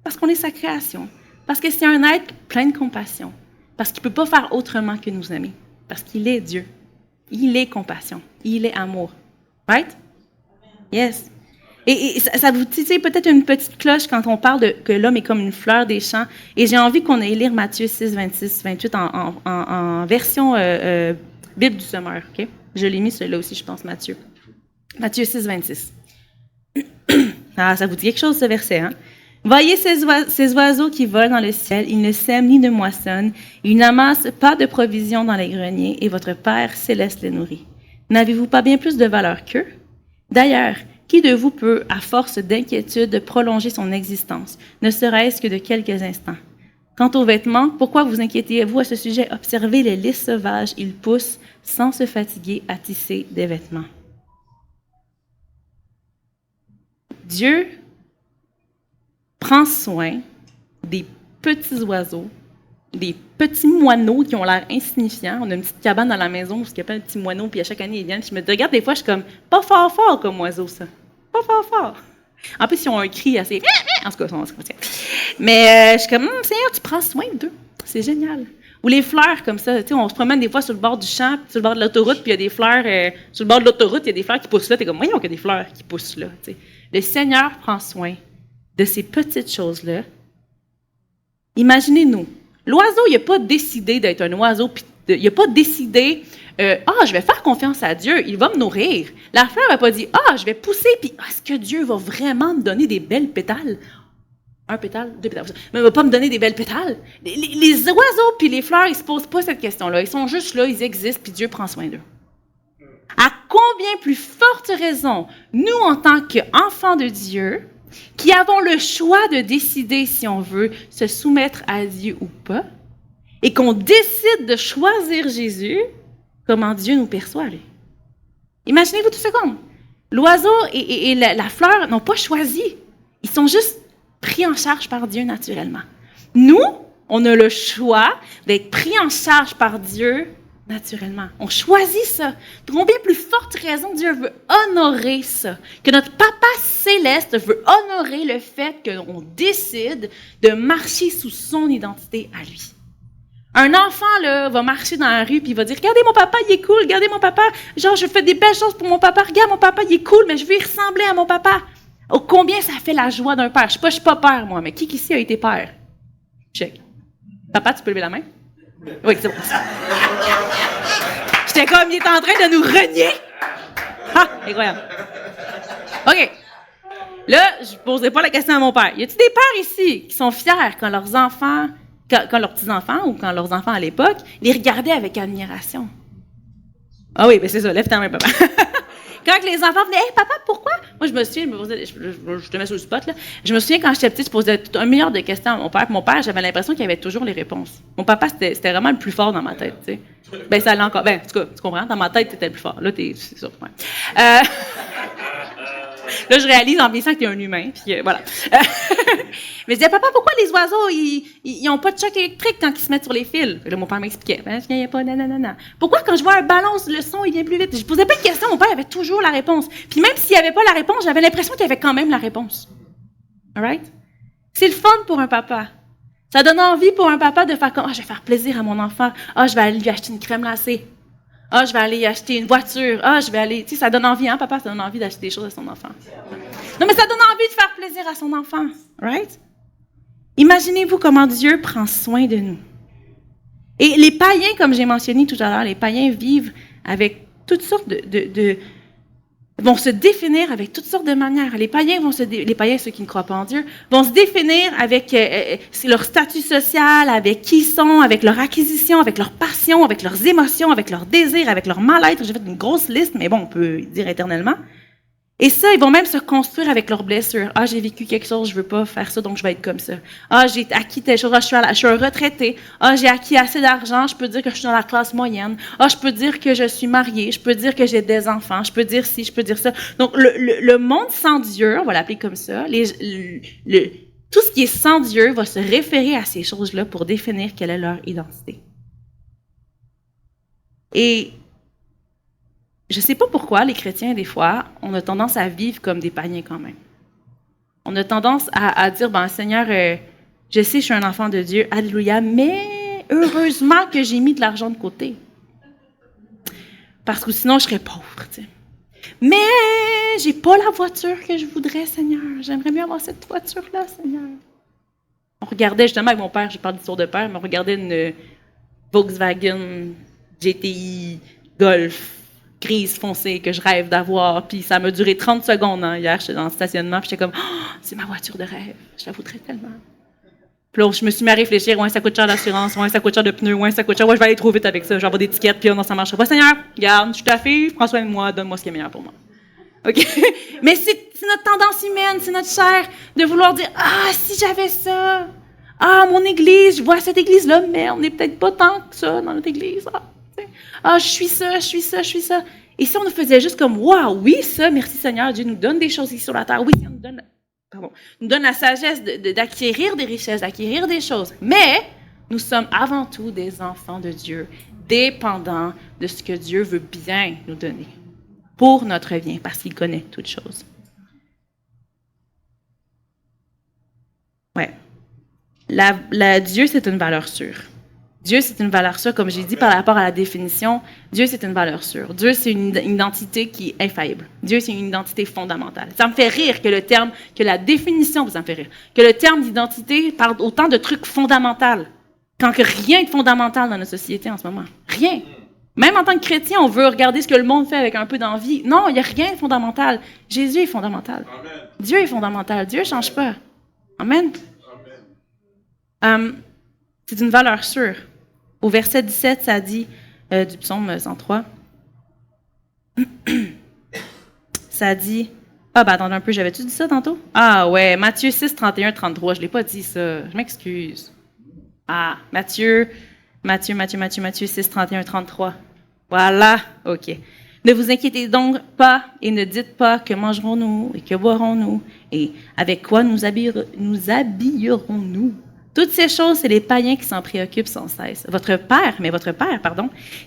Parce qu'on est sa création. Parce que c'est un être plein de compassion. Parce qu'il ne peut pas faire autrement que nous aimer. Parce qu'il est Dieu. Il est compassion. Il est amour. Right? Yes. Et ça vous titille peut-être une petite cloche quand on parle que l'homme est comme une fleur des champs. Et j'ai envie qu'on aille lire Matthieu 6, 26, 28 en version Bible du Sommeur. Okay? Je l'ai mis celui-là aussi, je pense, Matthieu. Matthieu 6, 26. Ah, ça vous dit quelque chose, ce verset, hein? Voyez ces oiseaux qui volent dans le ciel, ils ne sèment ni ne moissonnent, ils n'amassent pas de provisions dans les greniers, et votre Père céleste les nourrit. N'avez-vous pas bien plus de valeur qu'eux? D'ailleurs, qui de vous peut, à force d'inquiétude, prolonger son existence, ne serait-ce que de quelques instants? Quant aux vêtements, pourquoi vous inquiétez-vous à ce sujet? Observez les lys sauvages, ils poussent sans se fatiguer à tisser des vêtements. Dieu prend soin des petits oiseaux, des petits moineaux qui ont l'air insignifiants. On a une petite cabane dans la maison où il y a plein de petits moineaux, puis à chaque année, ils viennent. Je me regarde des fois, je suis comme, pas fort comme oiseau, ça. Pas fort. En plus, ils ont un cri assez... En tout cas, mais je suis comme, Seigneur, tu prends soin d'eux. C'est génial. Ou les fleurs comme ça. Tu sais, on se promène des fois sur le bord du champ, sur le bord de l'autoroute, puis il y a des fleurs... sur le bord de l'autoroute, il y a des fleurs qui poussent là. Tu es comme, voyons qu'il y a des fleurs qui poussent là. Tu sais. Le Seigneur prend soin de ces petites choses-là. Imaginez-nous. L'oiseau, il n'a pas décidé d'être un oiseau, il n'a pas décidé, je vais faire confiance à Dieu, il va me nourrir. La fleur n'a pas dit, je vais pousser, puis est-ce que Dieu va vraiment me donner des belles pétales? Un pétale, deux pétales, mais il ne va pas me donner des belles pétales. Les oiseaux puis les fleurs, ils ne se posent pas cette question-là. Ils sont juste là, ils existent, puis Dieu prend soin d'eux. À combien plus forte raison, nous, en tant qu'enfants de Dieu, qui avons le choix de décider si on veut se soumettre à Dieu ou pas, et qu'on décide de choisir Jésus, comment Dieu nous perçoit, lui. Imaginez-vous 2 secondes. L'oiseau et la fleur n'ont pas choisi. Ils sont juste pris en charge par Dieu naturellement. Nous, on a le choix d'être pris en charge par Dieu naturellement. On choisit ça. Pour combien plus forte raison Dieu veut honorer ça, que notre Papa céleste veut honorer le fait qu'on décide de marcher sous son identité à lui. Un enfant là, va marcher dans la rue puis il va dire « Regardez mon papa, il est cool, regardez mon papa, genre je fais des belles choses pour mon papa, regarde mon papa, il est cool, mais je veux y ressembler à mon papa. » Oh, combien ça fait la joie d'un père? Je suis pas père, moi, mais qui ici a été père? Check. Papa, tu peux lever la main? Oui, c'est bon. J'étais comme, il est en train de nous renier. Ah, incroyable. OK. Là, je ne poserai pas la question à mon père. Y a-t-il des pères ici qui sont fiers quand leurs enfants, quand leurs petits-enfants ou quand leurs enfants à l'époque, les regardaient avec admiration? Ah oui, ben c'est ça, lève ta main, papa. Quand les enfants venaient, « Hey, papa, pourquoi? » Moi, je me souviens, je te mets sur le spot, là. Je me souviens, quand j'étais petite, je posais un milliard de questions à mon père. Puis mon père, j'avais l'impression qu'il avait toujours les réponses. Mon papa, c'était vraiment le plus fort dans ma tête, tu sais. Ben, ça allait encore. Ben, en tout cas, tu comprends? Dans ma tête, t'étais le plus fort. Là, c'est ça. Ouais. Là, je réalise en vieillissant que t'es un humain. Puis voilà. Mais je disais, papa, pourquoi les oiseaux, ils ont pas de choc électrique quand ils se mettent sur les fils? Là, mon père m'expliquait. Ben, il n'y a pas, nanana. Pourquoi quand je vois un ballon, le son, il vient plus vite? Je posais plein de questions. Mon père avait toujours la réponse. Puis même s'il n'y avait pas la réponse, j'avais l'impression qu'il y avait quand même la réponse. All right? C'est le fun pour un papa. Ça donne envie pour un papa de faire comme, je vais faire plaisir à mon enfant. Je vais aller lui acheter une crème glacée. Je vais aller acheter une voiture. Je vais aller... Tu sais, ça donne envie, hein, papa? Ça donne envie d'acheter des choses à son enfant. Non, mais ça donne envie de faire plaisir à son enfant. Right? Imaginez-vous comment Dieu prend soin de nous. Et les païens, comme j'ai mentionné tout à l'heure, les païens vivent avec toutes sortes vont se définir avec toutes sortes de manières. Les païens, ceux qui ne croient pas en Dieu, vont se définir avec leur statut social, avec qui ils sont, avec leur acquisition, avec leur passion, avec leurs émotions, avec leurs désirs, avec leur mal-être. J'ai fait une grosse liste, mais bon, on peut dire éternellement. Et ça, ils vont même se construire avec leurs blessures. J'ai vécu quelque chose, je veux pas faire ça, donc je vais être comme ça. J'ai acquis telle chose, je suis un retraité. J'ai acquis assez d'argent, je peux dire que je suis dans la classe moyenne. Je peux dire que je suis mariée, je peux dire que j'ai des enfants, je peux dire ci, je peux dire ça. Donc, le monde sans Dieu, on va l'appeler comme ça, tout ce qui est sans Dieu va se référer à ces choses-là pour définir quelle est leur identité. Et je ne sais pas pourquoi les chrétiens, des fois, on a tendance à vivre comme des païens quand même. On a tendance à dire, Seigneur, je sais, je suis un enfant de Dieu, alléluia, mais heureusement que j'ai mis de l'argent de côté. Parce que sinon, je serais pauvre, tu sais. Mais j'ai pas la voiture que je voudrais, Seigneur. J'aimerais bien avoir cette voiture-là, Seigneur. On regardait justement avec mon père, je parle d'histoire de père, mais on regardait une Volkswagen GTI Golf grise foncée que je rêve d'avoir, puis ça m'a duré 30 secondes, hein, hier, j'étais dans le stationnement, puis j'étais comme, c'est ma voiture de rêve, je la voudrais tellement. Puis là, je me suis mis à réfléchir, ça coûte cher l'assurance, ça coûte cher de pneus, ça coûte cher, je vais aller trop vite avec ça, je vais avoir des tickets, puis non, ça marchera pas. Seigneur, regarde, je suis ta fille, prends soin de moi, donne-moi ce qui est meilleur pour moi. OK? Mais c'est notre tendance humaine, c'est notre chair de vouloir dire, si j'avais ça, mon église, je vois cette église-là, mais on n'est peut-être pas tant que ça dans notre église, je suis ça. Et si on nous faisait juste comme, waouh, oui, ça, merci Seigneur, Dieu nous donne des choses ici sur la terre. Oui, il nous donne la sagesse d'acquérir des richesses, d'acquérir des choses. Mais nous sommes avant tout des enfants de Dieu, dépendants de ce que Dieu veut bien nous donner pour notre bien, parce qu'il connaît toutes choses. Ouais. Dieu, c'est une valeur sûre. Dieu, c'est une valeur sûre, comme j'ai dit par rapport à la définition. Dieu, c'est une valeur sûre. Dieu, c'est une identité qui est infaillible. Dieu, c'est une identité fondamentale. Ça me fait rire que la définition, ça me fait rire, que le terme d'identité parle autant de trucs fondamentaux, quand que rien n'est fondamental dans notre société en ce moment. Rien. Même en tant que chrétien, on veut regarder ce que le monde fait avec un peu d'envie. Non, il n'y a rien de fondamental. Jésus est fondamental. Amen. Dieu est fondamental. Dieu ne change pas. Amen. C'est une valeur sûre. Au verset 17, ça dit, du psaume 103, ça dit, attendez un peu, j'avais-tu dit ça tantôt? Ouais, Matthieu 6, 31, 33, je ne l'ai pas dit ça, je m'excuse. Matthieu 6, 31, 33. Voilà, OK. Ne vous inquiétez donc pas et ne dites pas que mangerons-nous et que boirons-nous et avec quoi nous habillerons-nous. Toutes ces choses, c'est les païens qui s'en préoccupent sans cesse. Votre Père,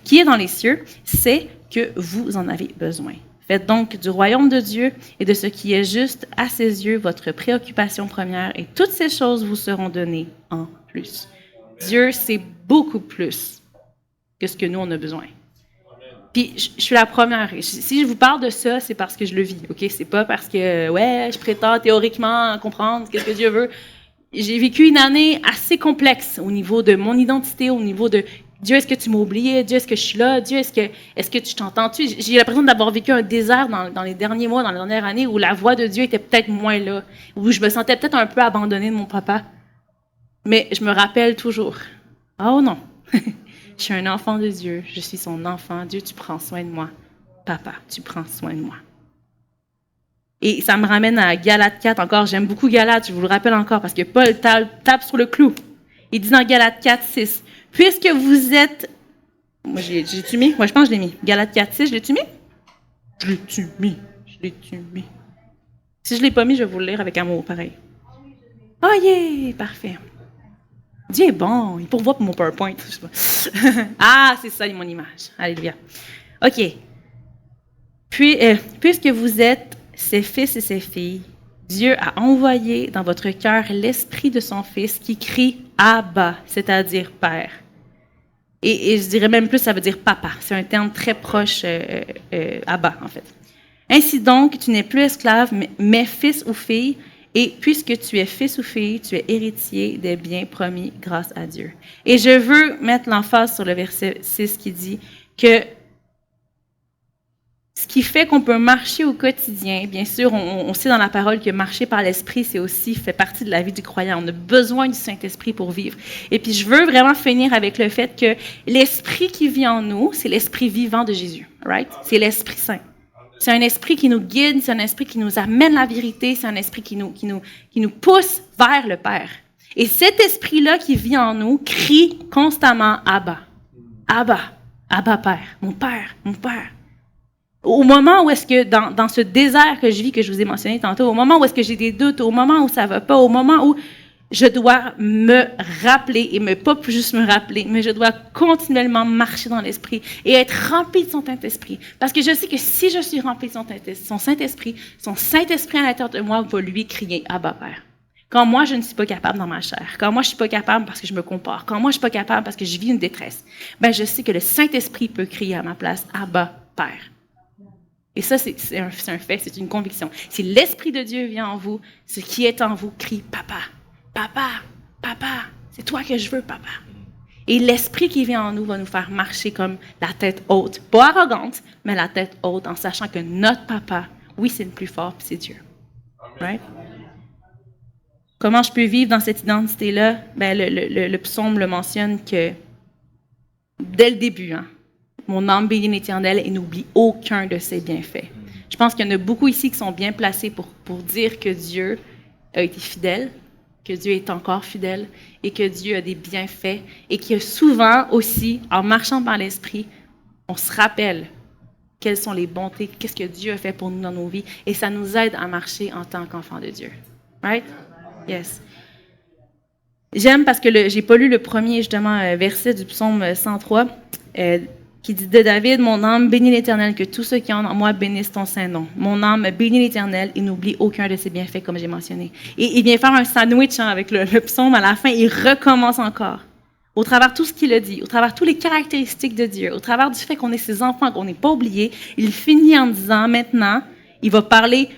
qui est dans les cieux, sait que vous en avez besoin. Faites donc du royaume de Dieu et de ce qui est juste à ses yeux votre préoccupation première, et toutes ces choses vous seront données en plus. Dieu, c'est beaucoup plus que ce que nous, on a besoin. Puis, je suis la première. Si je vous parle de ça, c'est parce que je le vis, OK? C'est pas parce que, je prétends théoriquement comprendre ce que Dieu veut. J'ai vécu une année assez complexe au niveau de mon identité, au niveau de Dieu, est-ce que tu m'as oublié? Dieu, est-ce que je suis là? Dieu, est-ce que tu t'entends-tu? J'ai l'impression d'avoir vécu un désert dans les derniers mois, dans la dernière année, où la voix de Dieu était peut-être moins là, où je me sentais peut-être un peu abandonnée de mon papa. Mais je me rappelle toujours, non, je suis un enfant de Dieu, je suis son enfant. Dieu, tu prends soin de moi. Papa, tu prends soin de moi. Et ça me ramène à Galates 4 encore. J'aime beaucoup Galates, je vous le rappelle encore, parce que Paul tape sur le clou. Il dit dans Galates 4, 6, « Puisque vous êtes... » Moi, j'ai-tu mis? Moi, je pense que je l'ai mis. Galates 4, 6, je l'ai-tu mis? Je l'ai-tu mis? Si je ne l'ai pas mis, je vais vous le lire avec amour, pareil. Oh yeah! Parfait. Dieu est bon, il pourvoit pour mon PowerPoint. Je sais pas. Ah, c'est ça, mon image. Alléluia. OK. Puis, puisque vous êtes ses fils et ses filles, Dieu a envoyé dans votre cœur l'esprit de son Fils qui crie « Abba », c'est-à-dire « Père ». Et je dirais même plus, ça veut dire « papa ». C'est un terme très proche, Abba, en fait. Ainsi donc, tu n'es plus esclave, mais fils ou fille, et puisque tu es fils ou fille, tu es héritier des biens promis grâce à Dieu. Et je veux mettre l'emphase sur le verset 6 qui dit que ce qui fait qu'on peut marcher au quotidien, bien sûr, on sait dans la parole que marcher par l'Esprit, c'est aussi fait partie de la vie du croyant. On a besoin du Saint-Esprit pour vivre. Et puis, je veux vraiment finir avec le fait que l'Esprit qui vit en nous, c'est l'Esprit vivant de Jésus, right? C'est l'Esprit Saint. C'est un esprit qui nous guide, c'est un esprit qui nous amène la vérité, c'est un esprit qui nous pousse vers le Père. Et cet esprit-là qui vit en nous crie constamment « Abba, Abba, Abba Père, mon Père, mon Père ». Au moment où est-ce que, dans ce désert que je vis, que je vous ai mentionné tantôt, au moment où est-ce que j'ai des doutes, au moment où ça ne va pas, au moment où je dois me rappeler, et pas juste me rappeler, mais je dois continuellement marcher dans l'Esprit et être rempli de son Saint-Esprit. Parce que je sais que si je suis rempli de son Saint-Esprit à l'intérieur de moi va lui crier « Abba Père ». Quand moi, je ne suis pas capable dans ma chair, quand moi, je ne suis pas capable parce que je me compare, quand moi, je ne suis pas capable parce que je vis une détresse, ben je sais que le Saint-Esprit peut crier à ma place « Abba Père ». Et ça, c'est un fait, c'est une conviction. Si l'Esprit de Dieu vient en vous, ce qui est en vous crie « Papa ». Papa, papa, c'est toi que je veux, papa. Et l'esprit qui vient en nous va nous faire marcher comme la tête haute, pas arrogante, mais la tête haute en sachant que notre papa, oui, c'est le plus fort, puis c'est Dieu. Right? Comment je peux vivre dans cette identité-là? Ben, le psaume le mentionne que dès le début, mon âme bénit l'Éternel et n'oublie aucun de ses bienfaits. Je pense qu'il y en a beaucoup ici qui sont bien placés pour dire que Dieu a été fidèle, que Dieu est encore fidèle et que Dieu a des bienfaits et que souvent aussi, en marchant par l'Esprit, on se rappelle quelles sont les bontés, qu'est-ce que Dieu a fait pour nous dans nos vies et ça nous aide à marcher en tant qu'enfants de Dieu. Right? Yes. J'aime parce que j'ai pas lu le premier justement verset du psaume 103 qui dit de David, mon âme bénit l'Éternel, que tous ceux qui ont en moi bénissent ton saint nom. Mon âme bénit l'Éternel et n'oublie aucun de ses bienfaits, comme j'ai mentionné. Et il vient faire un sandwich avec le psaume à la fin, il recommence encore. Au travers de tout ce qu'il a dit, au travers de toutes les caractéristiques de Dieu, au travers du fait qu'on est ses enfants, qu'on n'est pas oubliés, il finit en disant maintenant, il va parler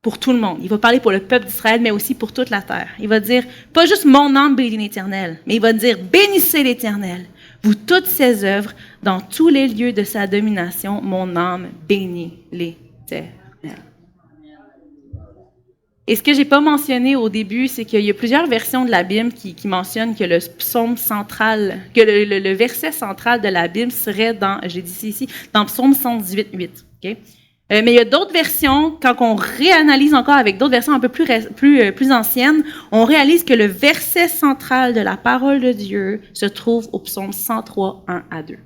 pour tout le monde. Il va parler pour le peuple d'Israël, mais aussi pour toute la terre. Il va dire, pas juste mon âme bénit l'Éternel, mais il va dire, bénissez l'Éternel. Vous toutes ses œuvres, dans tous les lieux de sa domination, mon âme bénit l'Éternel. Et ce que j'ai pas mentionné au début, c'est qu'il y a plusieurs versions de la Bible qui mentionnent que le psaume central, que le verset central de la Bible serait dans, j'ai dit ici, dans Psaume 118:8. Okay? Mais il y a d'autres versions, quand on réanalyse encore avec d'autres versions un peu plus anciennes, on réalise que le verset central de la parole de Dieu se trouve au psaume 103, 1 à 2.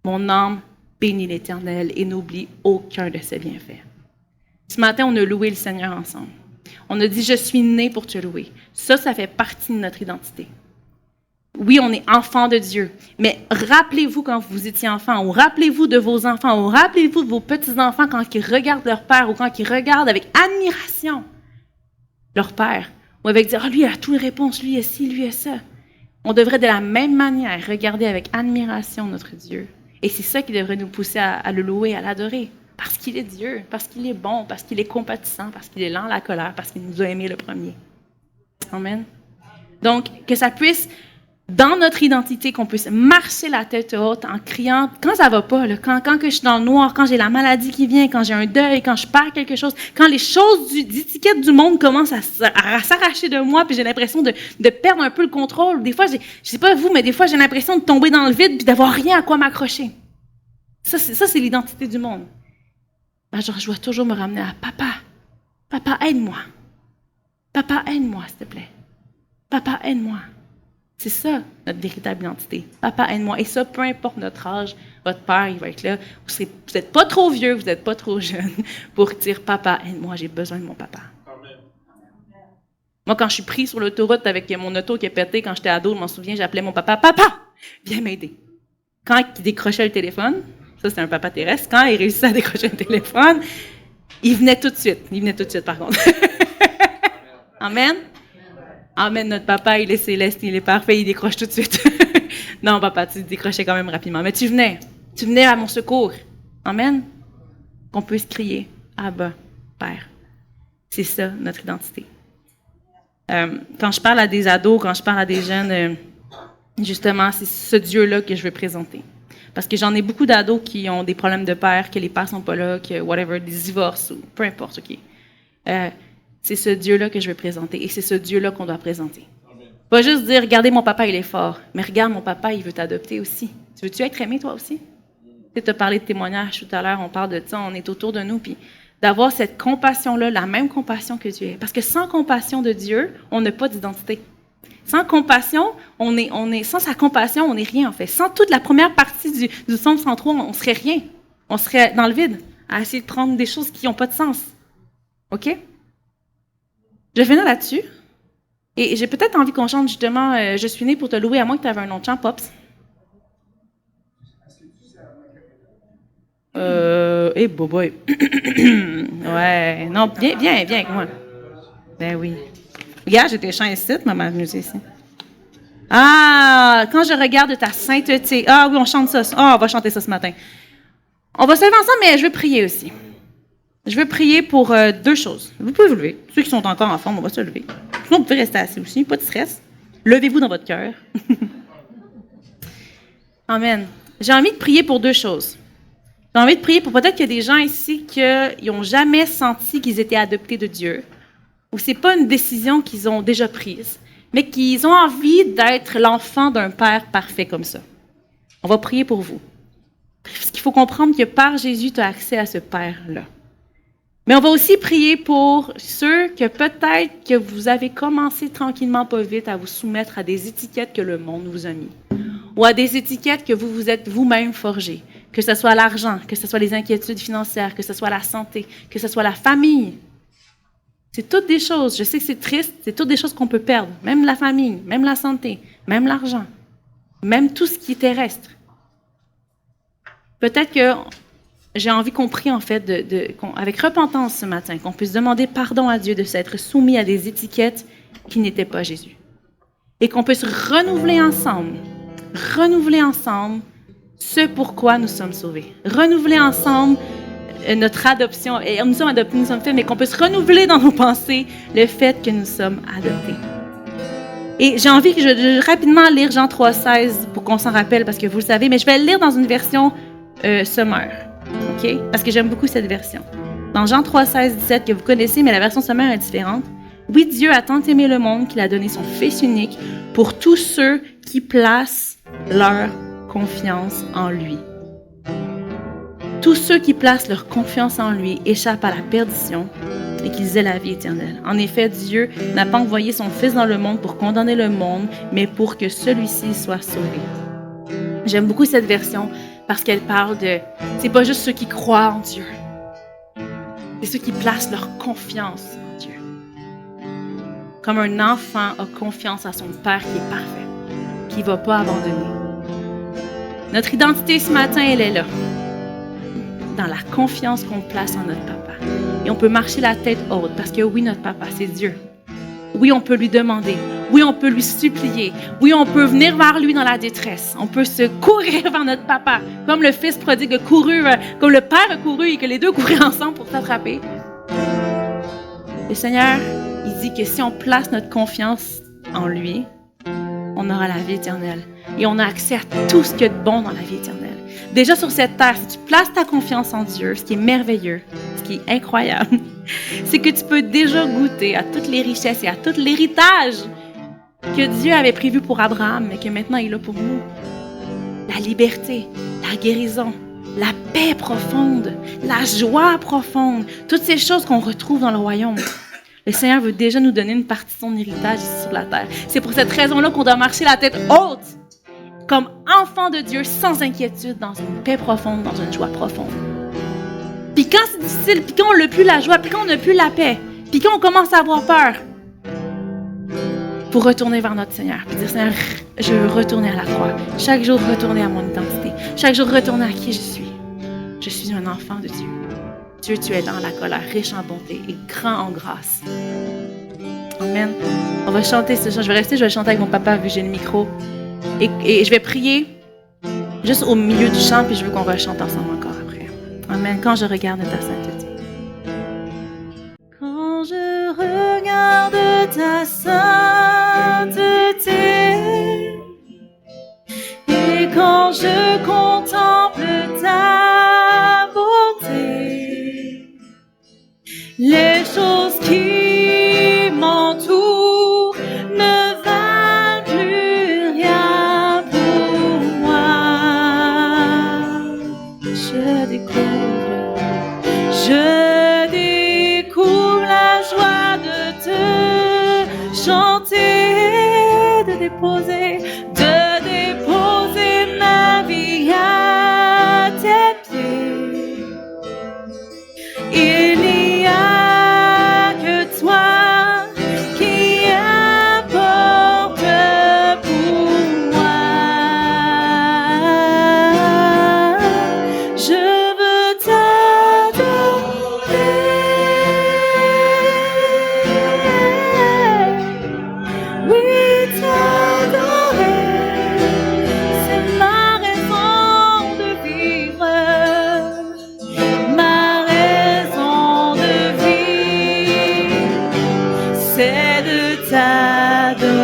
Mon âme bénit l'Éternel et n'oublie aucun de ses bienfaits. Ce matin, on a loué le Seigneur ensemble. On a dit, je suis né pour te louer. Ça fait partie de notre identité. Oui, on est enfant de Dieu, mais rappelez-vous quand vous étiez enfant, ou rappelez-vous de vos enfants, ou rappelez-vous de vos petits-enfants quand ils regardent leur père, ou quand ils regardent avec admiration leur père, ou avec dire, lui a toutes les réponses, lui a ci, lui a ça. On devrait de la même manière regarder avec admiration notre Dieu. Et c'est ça qui devrait nous pousser à le louer, à l'adorer. Parce qu'il est Dieu, parce qu'il est bon, parce qu'il est compatissant, parce qu'il est lent à la colère, parce qu'il nous a aimés le premier. Amen. Donc, que ça puisse... dans notre identité, qu'on puisse marcher la tête haute en criant, quand ça va pas, là, quand que je suis dans le noir, quand j'ai la maladie qui vient, quand j'ai un deuil, quand je perds quelque chose, quand les choses d'étiquette du monde commencent à s'arracher de moi, puis j'ai l'impression de perdre un peu le contrôle. Des fois, je sais pas vous, mais des fois, j'ai l'impression de tomber dans le vide puis d'avoir rien à quoi m'accrocher. Ça, c'est l'identité du monde. genre, je dois toujours me ramener à papa. Papa, aide-moi. Papa, aide-moi, s'il te plaît. Papa, aide-moi. C'est ça, notre véritable identité. Papa, aide-moi. Et ça, peu importe notre âge, votre père, il va être là. Vous n'êtes pas trop vieux, vous n'êtes pas trop jeune pour dire, papa, aide-moi, j'ai besoin de mon papa. Amen. Moi, quand je suis prise sur l'autoroute avec mon auto qui est pété, quand j'étais ado, je m'en souviens, j'appelais mon papa, papa, viens m'aider. Quand il décrochait le téléphone, ça c'est un papa terrestre, quand il réussissait à décrocher le téléphone, il venait tout de suite. Il venait tout de suite, par contre. Amen. Amen, notre papa, il est céleste, il est parfait, il décroche tout de suite. Non, papa, tu décrochais quand même rapidement. Mais tu venais à mon secours. Amen. Qu'on puisse crier, Abba, Père. C'est ça, notre identité. Quand je parle à des ados, quand je parle à des jeunes, justement, c'est ce Dieu-là que je veux présenter. Parce que j'en ai beaucoup d'ados qui ont des problèmes de père, que les pères sont pas là, que whatever, des divorces, ou peu importe, OK. C'est ce Dieu-là que je veux présenter. Et c'est ce Dieu-là qu'on doit présenter. Amen. Pas juste dire, regardez, mon papa, il est fort. Mais regarde, mon papa, il veut t'adopter aussi. Tu veux-tu être aimé, toi aussi? Tu as parlé de témoignage tout à l'heure, on parle de ça, on est autour de nous, puis d'avoir cette compassion-là, la même compassion que Dieu est. Parce que sans compassion de Dieu, on n'a pas d'identité. Sans compassion, sans sa compassion, on n'est rien, en fait. Sans toute la première partie du psaume 103, on serait rien. On serait dans le vide, à essayer de prendre des choses qui n'ont pas de sens. OK? Je vais finir là-dessus. Et j'ai peut-être envie qu'on chante justement « Je suis né pour te louer », à moins que tu avais un nom de chant, Pops. Boboy. Ouais. Non, viens avec moi. Ben oui. Regarde, j'ai tes chants ici, maman, venue ici. Ah, quand je regarde ta sainteté. Ah oui, on chante ça. Ah, on va chanter ça ce matin. On va se lever ensemble, mais je veux prier aussi. Je veux prier pour deux choses. Vous pouvez vous lever. Ceux qui sont encore en forme, on va se lever. Sinon, vous pouvez rester assis aussi, pas de stress. Levez-vous dans votre cœur. Amen. J'ai envie de prier pour deux choses. J'ai envie de prier pour peut-être qu'il y a des gens ici qui n'ont jamais senti qu'ils étaient adoptés de Dieu, ou ce n'est pas une décision qu'ils ont déjà prise, mais qu'ils ont envie d'être l'enfant d'un Père parfait comme ça. On va prier pour vous. Parce qu'il faut comprendre que par Jésus, tu as accès à ce Père-là. Mais on va aussi prier pour ceux que peut-être que vous avez commencé tranquillement, pas vite, à vous soumettre à des étiquettes que le monde vous a mis, ou à des étiquettes que vous vous êtes vous-même forgées, que ce soit l'argent, que ce soit les inquiétudes financières, que ce soit la santé, que ce soit la famille. C'est toutes des choses, je sais que c'est triste, c'est toutes des choses qu'on peut perdre, même la famille, même la santé, même l'argent, même tout ce qui est terrestre. Peut-être que j'ai envie qu'on prie, en fait, avec repentance ce matin, qu'on puisse demander pardon à Dieu de s'être soumis à des étiquettes qui n'étaient pas Jésus. Et qu'on puisse renouveler ensemble ce pourquoi nous sommes sauvés. Renouveler ensemble notre adoption. Et nous sommes adoptés, nous sommes faits, mais qu'on puisse renouveler dans nos pensées le fait que nous sommes adoptés. Et j'ai envie que je rapidement lire Jean 3,16 pour qu'on s'en rappelle, parce que vous le savez, mais je vais le lire dans une version Summer. OK? Parce que j'aime beaucoup cette version. Dans Jean 3,16, 17, que vous connaissez, mais la version Summer est différente. Oui, Dieu a tant aimé le monde qu'il a donné son Fils unique pour tous ceux qui placent leur confiance en lui. Tous ceux qui placent leur confiance en lui échappent à la perdition et qu'ils aient la vie éternelle. En effet, Dieu n'a pas envoyé son Fils dans le monde pour condamner le monde, mais pour que celui-ci soit sauvé. J'aime beaucoup cette version parce qu'elle parle de... C'est pas juste ceux qui croient en Dieu. C'est ceux qui placent leur confiance en Dieu. Comme un enfant a confiance à son Père qui est parfait, qui ne va pas abandonner. Notre identité ce matin, elle est là. Dans la confiance qu'on place en notre papa. Et on peut marcher la tête haute parce que oui, notre papa, c'est Dieu. Oui, on peut lui demander. Oui, on peut lui supplier. Oui, on peut venir vers lui dans la détresse. On peut se courir vers notre papa, comme le fils prodigue a couru, comme le père a couru et que les deux couraient ensemble pour s'attraper. Le Seigneur, il dit que si on place notre confiance en lui, on aura la vie éternelle. Et on a accès à tout ce qu'il y a de bon dans la vie éternelle. Déjà sur cette terre, si tu places ta confiance en Dieu, ce qui est merveilleux, ce qui est incroyable, c'est que tu peux déjà goûter à toutes les richesses et à tout l'héritage que Dieu avait prévu pour Abraham, mais que maintenant il a pour nous. La liberté, la guérison, la paix profonde, la joie profonde, toutes ces choses qu'on retrouve dans le royaume. Le Seigneur veut déjà nous donner une partie de son héritage ici sur la terre. C'est pour cette raison-là qu'on doit marcher la tête haute, comme enfant de Dieu, sans inquiétude, dans une paix profonde, dans une joie profonde. Puis quand c'est difficile, puis quand on n'a plus la joie, puis quand on n'a plus la paix, puis quand on commence à avoir peur, pour retourner vers notre Seigneur, puis dire, Seigneur, je veux retourner à la croix. Chaque jour, retourner à mon identité. Chaque jour, retourner à qui je suis. Je suis un enfant de Dieu. Dieu, tu es dans la colère, riche en bonté et grand en grâce. Amen. On va chanter ce chant. Je vais chanter avec mon papa, vu que j'ai le micro. Et je vais prier juste au milieu du chant, puis je veux qu'on rechante ensemble encore après. Amen. Quand je regarde ta sainteté. Quand je regarde ta sainteté et quand je contemple ta bonté, les choses qui m'entourent ne valent plus rien pour moi. Je découvre la joie de te chanter, de déposer ma vie à tes pieds. Il n'y a que toi qui importe pour moi. Je veux t'adorer. Oui, t'adorer. C'est ma raison de vivre. Ma raison de vivre, c'est de t'adorer.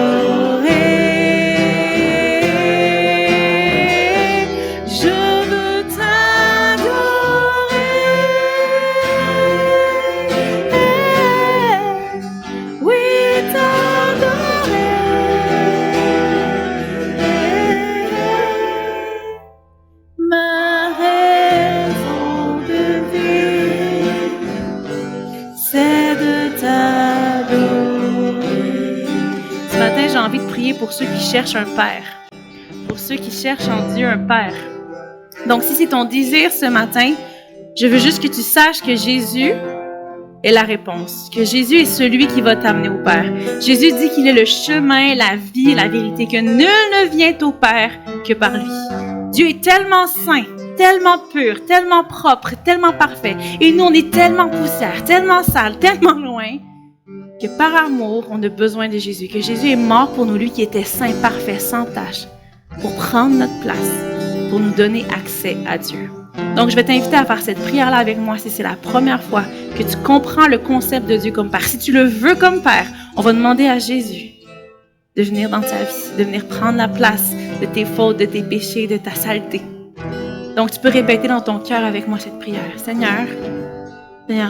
Je veux t'adorer. Oui, t'adorer. Ma raison de vivre, c'est de t'adorer. Ce matin, j'ai envie de prier pour ceux qui cherchent un père. Pour ceux qui cherchent en Dieu un père. Donc, si c'est ton désir ce matin, je veux juste que tu saches que Jésus est la réponse. Que Jésus est celui qui va t'amener au Père. Jésus dit qu'il est le chemin, la vie et la vérité. Que nul ne vient au Père que par lui. Dieu est tellement saint, tellement pur, tellement propre, tellement parfait. Et nous, on est tellement poussière, tellement sale, tellement loin, que par amour, on a besoin de Jésus. Que Jésus est mort pour nous, lui qui était saint, parfait, sans tache, pour prendre notre place, pour nous donner accès à Dieu. Donc, je vais t'inviter à faire cette prière-là avec moi si c'est la première fois que tu comprends le concept de Dieu comme Père. Si tu le veux comme Père, on va demander à Jésus de venir dans ta vie, de venir prendre la place de tes fautes, de tes péchés, de ta saleté. Donc, tu peux répéter dans ton cœur avec moi cette prière. Seigneur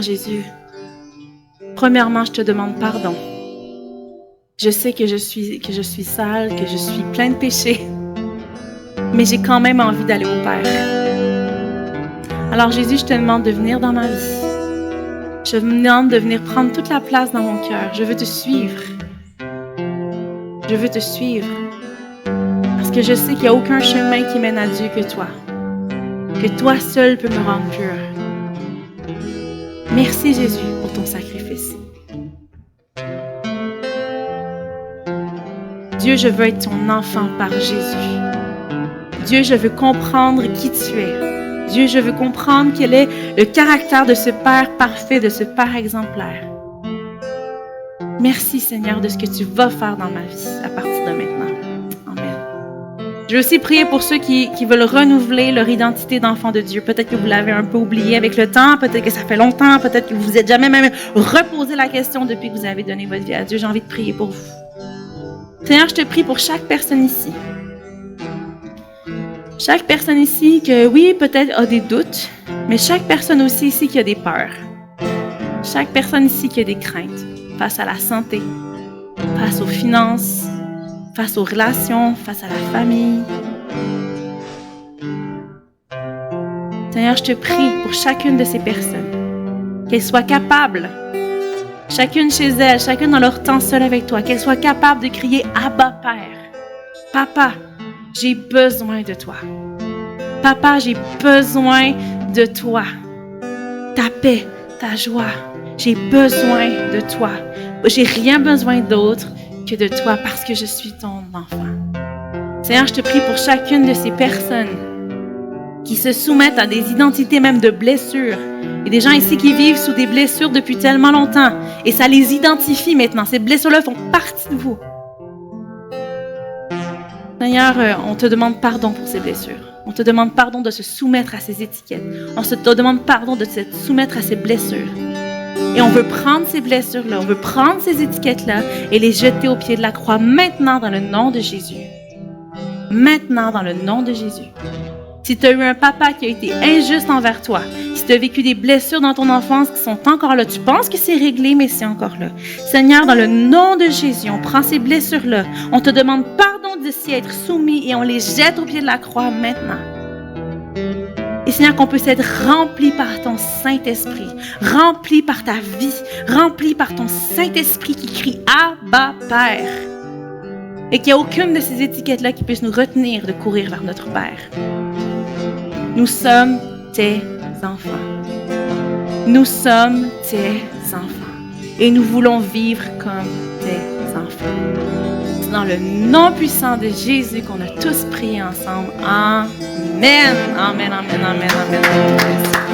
Jésus, premièrement, je te demande pardon. Je sais que je suis sale, que je suis plein de péchés, mais j'ai quand même envie d'aller au Père. Alors, Jésus, je te demande de venir dans ma vie. Je te demande de venir prendre toute la place dans mon cœur. Je veux te suivre. Je veux te suivre. Parce que je sais qu'il n'y a aucun chemin qui mène à Dieu que toi. Que toi seul peux me rendre pur. Merci Jésus pour ton sacrifice. Dieu, je veux être ton enfant par Jésus. Dieu, je veux comprendre qui tu es. Dieu, je veux comprendre quel est le caractère de ce Père parfait, de ce Père exemplaire. Merci Seigneur de ce que tu vas faire dans ma vie à partir de maintenant. Amen. Je veux aussi prier pour ceux qui veulent renouveler leur identité d'enfant de Dieu. Peut-être que vous l'avez un peu oublié avec le temps, peut-être que ça fait longtemps, peut-être que vous vous êtes jamais même reposé la question depuis que vous avez donné votre vie à Dieu. J'ai envie de prier pour vous. Seigneur, je te prie pour chaque personne ici. Chaque personne ici que, oui, peut-être a des doutes, mais chaque personne aussi ici qui a des peurs. Chaque personne ici qui a des craintes face à la santé, face aux finances, face aux relations, face à la famille. Seigneur, je te prie pour chacune de ces personnes, qu'elles soient capables, chacune chez elles, chacune dans leur temps seul avec toi, qu'elles soient capables de crier « Abba, Père ». Papa, j'ai besoin de toi. Papa, j'ai besoin de toi. Ta paix, ta joie, j'ai besoin de toi. J'ai rien besoin d'autre que de toi parce que je suis ton enfant. Seigneur, je te prie pour chacune de ces personnes qui se soumettent à des identités même de blessures. Il y a des gens ici qui vivent sous des blessures depuis tellement longtemps et ça les identifie maintenant. Ces blessures-là font partie de vous. Seigneur, on te demande pardon pour ces blessures. On te demande pardon de se soumettre à ces étiquettes. On te demande pardon de se soumettre à ces blessures. Et on veut prendre ces blessures-là, on veut prendre ces étiquettes-là et les jeter au pied de la croix maintenant dans le nom de Jésus. Maintenant dans le nom de Jésus. Si tu as eu un papa qui a été injuste envers toi, si tu as vécu des blessures dans ton enfance qui sont encore là, tu penses que c'est réglé, mais c'est encore là. Seigneur, dans le nom de Jésus, on prend ces blessures-là, on te demande pardon de s'y être soumis et on les jette au pied de la croix maintenant. Et Seigneur, qu'on puisse être rempli par ton Saint-Esprit, rempli par ta vie, rempli par ton Saint-Esprit qui crie « Abba, Père ». Et qu'il n'y a aucune de ces étiquettes-là qui puisse nous retenir de courir vers notre Père. Nous sommes tes enfants. Nous sommes tes enfants. Et nous voulons vivre comme tes enfants. C'est dans le nom puissant de Jésus qu'on a tous prié ensemble. Amen. Amen, amen, amen, amen.